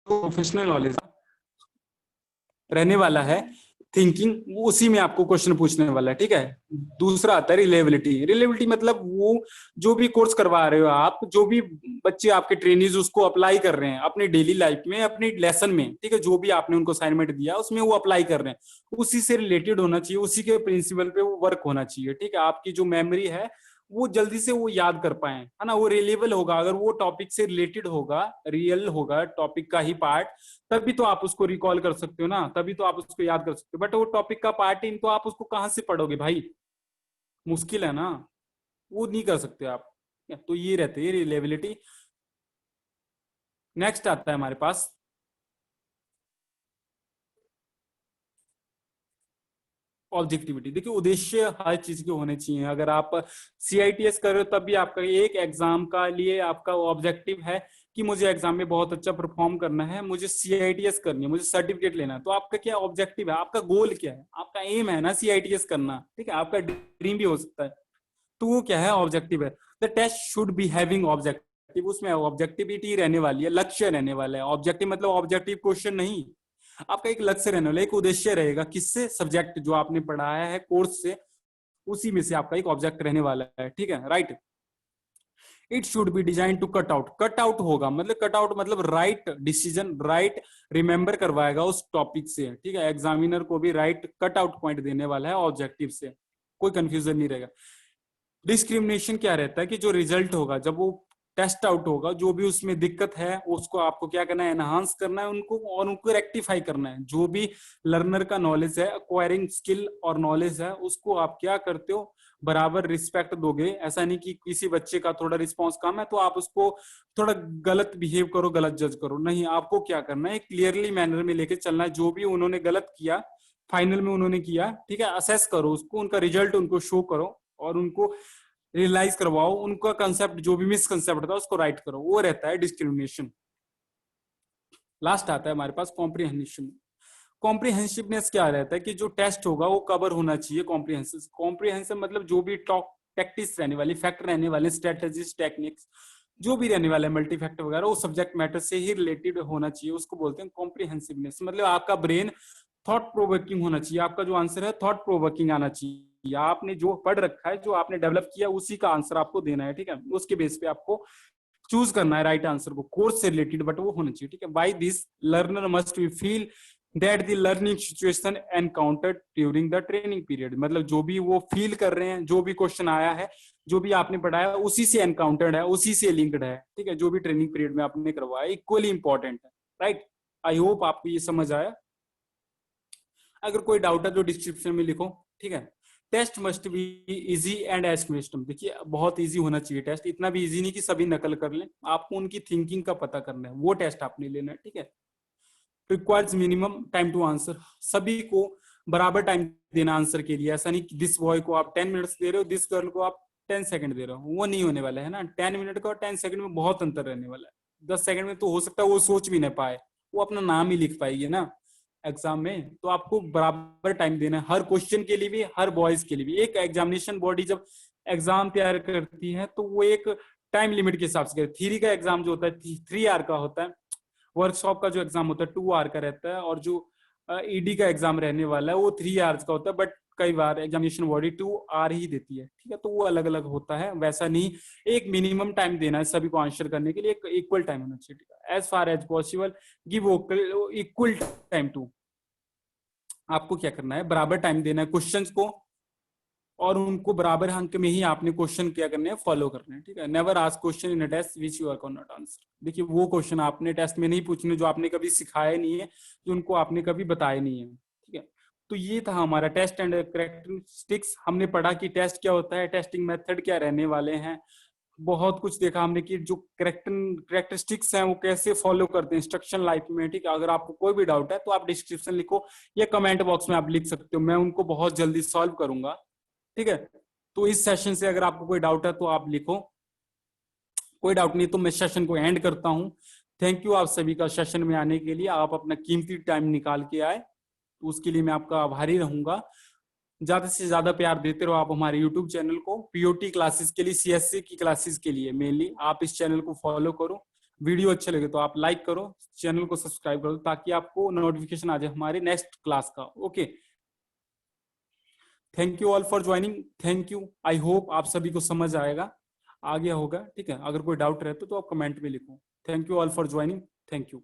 Speaker 1: प्रोफेशनल नॉलेज रहने वाला है, थिंकिंग, उसी में आपको क्वेश्चन पूछने वाला है, ठीक है। दूसरा आता है रिलेबिलिटी। रिलेबिलिटी मतलब वो जो भी कोर्स करवा रहे हो आप, जो भी बच्चे आपके ट्रेनीज उसको अप्लाई कर रहे हैं अपनी डेली लाइफ में, अपनी लेसन में, ठीक है, जो भी आपने उनको असाइनमेंट दिया उसमें वो अप्लाई कर रहे हैं, उसी से रिलेटेड होना चाहिए, उसी के प्रिंसिपल पे वो वर्क होना चाहिए, ठीक है। आपकी जो मेमोरी है वो जल्दी से वो याद कर पाए, है ना, वो रिलेबल होगा, अगर वो टॉपिक से रिलेटेड होगा, रियल होगा टॉपिक का ही पार्ट, तभी तो आप उसको रिकॉल कर सकते हो ना, तभी तो आप उसको याद कर सकते हो। बट वो टॉपिक का पार्ट ही नहीं, तो आप उसको कहाँ से पढ़ोगे भाई, मुश्किल है ना, वो नहीं कर सकते आप। तो ये रहती है रिलेबिलिटी। नेक्स्ट आता है हमारे पास ऑब्जेक्टिविटी। देखिए, उद्देश्य हर चीज के होने चाहिए। अगर आप सीआईटीएस कर रहे हो तब भी आपका एक एग्जाम का लिए आपका ऑब्जेक्टिव है कि मुझे एग्जाम में बहुत अच्छा परफॉर्म करना है, मुझे सीआईटीएस करनी है, मुझे सर्टिफिकेट लेना है, तो आपका क्या ऑब्जेक्टिव है, आपका गोल क्या है, आपका एम है ना सीआईटीएस करना, ठीक है, आपका ड्रीम भी हो सकता है। तो वो क्या है, ऑब्जेक्टिव है। The test should be having objective, उसमें ऑब्जेक्टिविटी रहने वाली है, लक्ष्य रहने वाला है। ऑब्जेक्टिव मतलब ऑब्जेक्टिव क्वेश्चन नहीं, आपका एक लक्ष्य रहने वाला, एक उद्देश्य रहेगा, किससे, सब्जेक्ट जो आपने पढ़ाया है कोर्स से, उसी में से आपका एक ऑब्जेक्ट रहने वाला है, ठीक है, right. It should be design to cut out होगा, मतलब कट आउट मतलब राइट डिसीजन, राइट रिमेंबर करवाएगा उस टॉपिक से, ठीक है। एग्जामिनर को भी राइट कट आउट पॉइंट देने वाला है ऑब्जेक्टिव से, कोई कंफ्यूजन नहीं रहेगा। डिस्क्रिमिनेशन क्या रहता है कि जो रिजल्ट होगा जब वो टेस्ट आउट होगा, जो भी उसमें दिक्कत है उसको आपको क्या करना है, एनहांस करना है उनको, और उनको रेक्टिफाई करना है। जो भी लर्नर का नॉलेज है, एक्वायरिंग स्किल और नॉलेज है, उसको आप क्या करते हो, बराबर रिस्पेक्ट दोगे। ऐसा नहीं कि किसी बच्चे का थोड़ा रिस्पॉन्स कम है तो आप उसको थोड़ा गलत बिहेव करो, गलत जज करो, नहीं। आपको क्या करना है, क्लियरली मैनर में लेके चलना है। जो भी उन्होंने गलत किया, फाइनल में उन्होंने किया, ठीक है, असेस करो उसको, उनका रिजल्ट उनको शो करो, और उनको रियलाइज करवाओ, उनका कंसेप्ट जो भी मिसकंसेप्ट था उसको राइट करो, वो रहता है डिस्क्रिमिनेशन। लास्ट आता है हमारे पास कॉम्प्रिहेंशन। कॉम्प्रिहेंसिवनेस क्या रहता है कि जो टेस्ट होगा वो कवर होना चाहिए कॉम्प्रिहेंसिव। कॉम्प्रिहेंसिव मतलब जो भी टॉक टैक्टिक्स रहने वाली, फैक्ट रहने वाले, स्ट्रेटेजीज, टेक्निक्स, जो भी रहने वाला है, मल्टी फैक्टर वगैरह, वो सब्जेक्ट मैटर से ही रिलेटेड होना चाहिए, उसको बोलते हैं कॉम्प्रिहेंसिवनेस। मतलब आपका ब्रेन थॉट प्रोवोकिंग होना चाहिए, आपका जो आंसर है थॉट प्रोवोकिंग आना चाहिए। आपने जो पढ़ रखा है, जो आपने डेवलप किया, उसी का आंसर आपको देना है, ठीक है। उसके बेस पे आपको चूज करना है राइट आंसर को, कोर्स से रिलेटेड, बट वो होना चाहिए, ठीक है। By this learner must be feel that the learning situation encountered during the training period. मतलब जो भी वो फील कर रहे हैं, जो भी क्वेश्चन आया है, जो भी आपने पढ़ाया, उसी से एनकाउंटर्ड है, उसी से लिंक्ड है, ठीक है। जो भी ट्रेनिंग पीरियड में आपने करवाया इक्वली इंपॉर्टेंट है, राइट। आई होप आपको ये समझ आया। अगर कोई डाउट है तो डिस्क्रिप्शन में लिखो, ठीक है। Test must be easy and estimation. देखिए, बहुत इजी होना चाहिए टेस्ट, इतना भी इजी नहीं कि सभी नकल कर लें, आपको उनकी थिंकिंग का पता करना है, वो टेस्ट आपने लेना है, ठीक है। Requires minimum time to answer, सभी को बराबर टाइम देना आंसर के लिए। ऐसा नहीं कि दिस बॉय को आप 10 मिनट्स दे रहे हो, दिस गर्ल को आप 10 सेकंड दे रहे हो, वो नहीं होने वाला है ना। 10 मिनट का और 10 सेकंड में बहुत अंतर रहने वाला है। 10 सेकंड में तो हो सकता है वो सोच भी ना पाए, वो अपना नाम ही लिख पाएगी ना एग्जाम में। तो आपको बराबर टाइम देना है, हर क्वेश्चन के लिए भी, हर बॉयज के लिए भी। एक एग्जामिनेशन बॉडी जब एग्जाम तैयार करती है तो वो एक टाइम लिमिट के हिसाब से, थ्री का एग्जाम जो होता है 3 आवर का होता है, वर्कशॉप का जो एग्जाम होता है 2 आवर का रहता है, और जो ईडी का एग्जाम रहने वाला है वो 3 आवर्स का होता है। बट कई बार एग्जामिनेशन बॉडी 2 आवर ही देती है, ठीक है। तो वो अलग अलग होता है, वैसा नहीं, एक मिनिमम टाइम देना है सभी को आंसर करने के लिए, एक इक्वल टाइम होना चाहिए। As far as possible give equal time to. आपको क्या करना है, बराबर टाइम देना है क्वेश्चंस को, और उनको बराबर अंक में ही आपने क्वेश्चन क्या करने हैं, फॉलो करने हैं, ठीक है। Never ask question in a test which you are can not answer. देखिए वो क्वेश्चन आपने टेस्ट में नहीं पूछने जो आपने कभी सिखाया नहीं है, जो उनको आपने कभी बताया नहीं है, ठीक है। तो ये था हमारा टेस्ट एंड करेक्टरिस्टिक्स। हमने पढ़ा कि टेस्ट क्या होता है, टेस्टिंग मेथड क्या रहने वाले हैं, बहुत कुछ देखा हमने कि जो करेक्टरिस्टिक्स हैं वो कैसे फॉलो करते हैं इंस्ट्रक्शन लाइफ में, ठीक है। अगर आपको कोई भी डाउट है तो आप डिस्क्रिप्शन लिखो या कमेंट बॉक्स में आप लिख सकते हो, मैं उनको बहुत जल्दी सॉल्व करूंगा, ठीक है। तो इस सेशन से अगर आपको कोई डाउट है तो आप लिखो, कोई डाउट नहीं तो मैं सेशन को एंड करता हूं। थैंक यू आप सभी का सेशन में आने के लिए, आप अपना कीमती टाइम निकाल के आए, तो उसके लिए मैं आपका आभारी रहूंगा। ज्यादा से ज्यादा प्यार देते रहो आप हमारे यूट्यूब चैनल को, पीओटी क्लासेस के लिए, सीएससी की क्लासेस के लिए मेनली आप इस चैनल को फॉलो करो। वीडियो अच्छे लगे तो आप लाइक करो, चैनल को सब्सक्राइब करो ताकि आपको नोटिफिकेशन आ जाए हमारे नेक्स्ट क्लास का। Okay, thank you all for joining, thank you. I hope आप सभी को समझ आएगा, आ गया होगा, ठीक है। अगर कोई डाउट रहता तो आप कमेंट में लिखो। Thank you all for joining, thank you.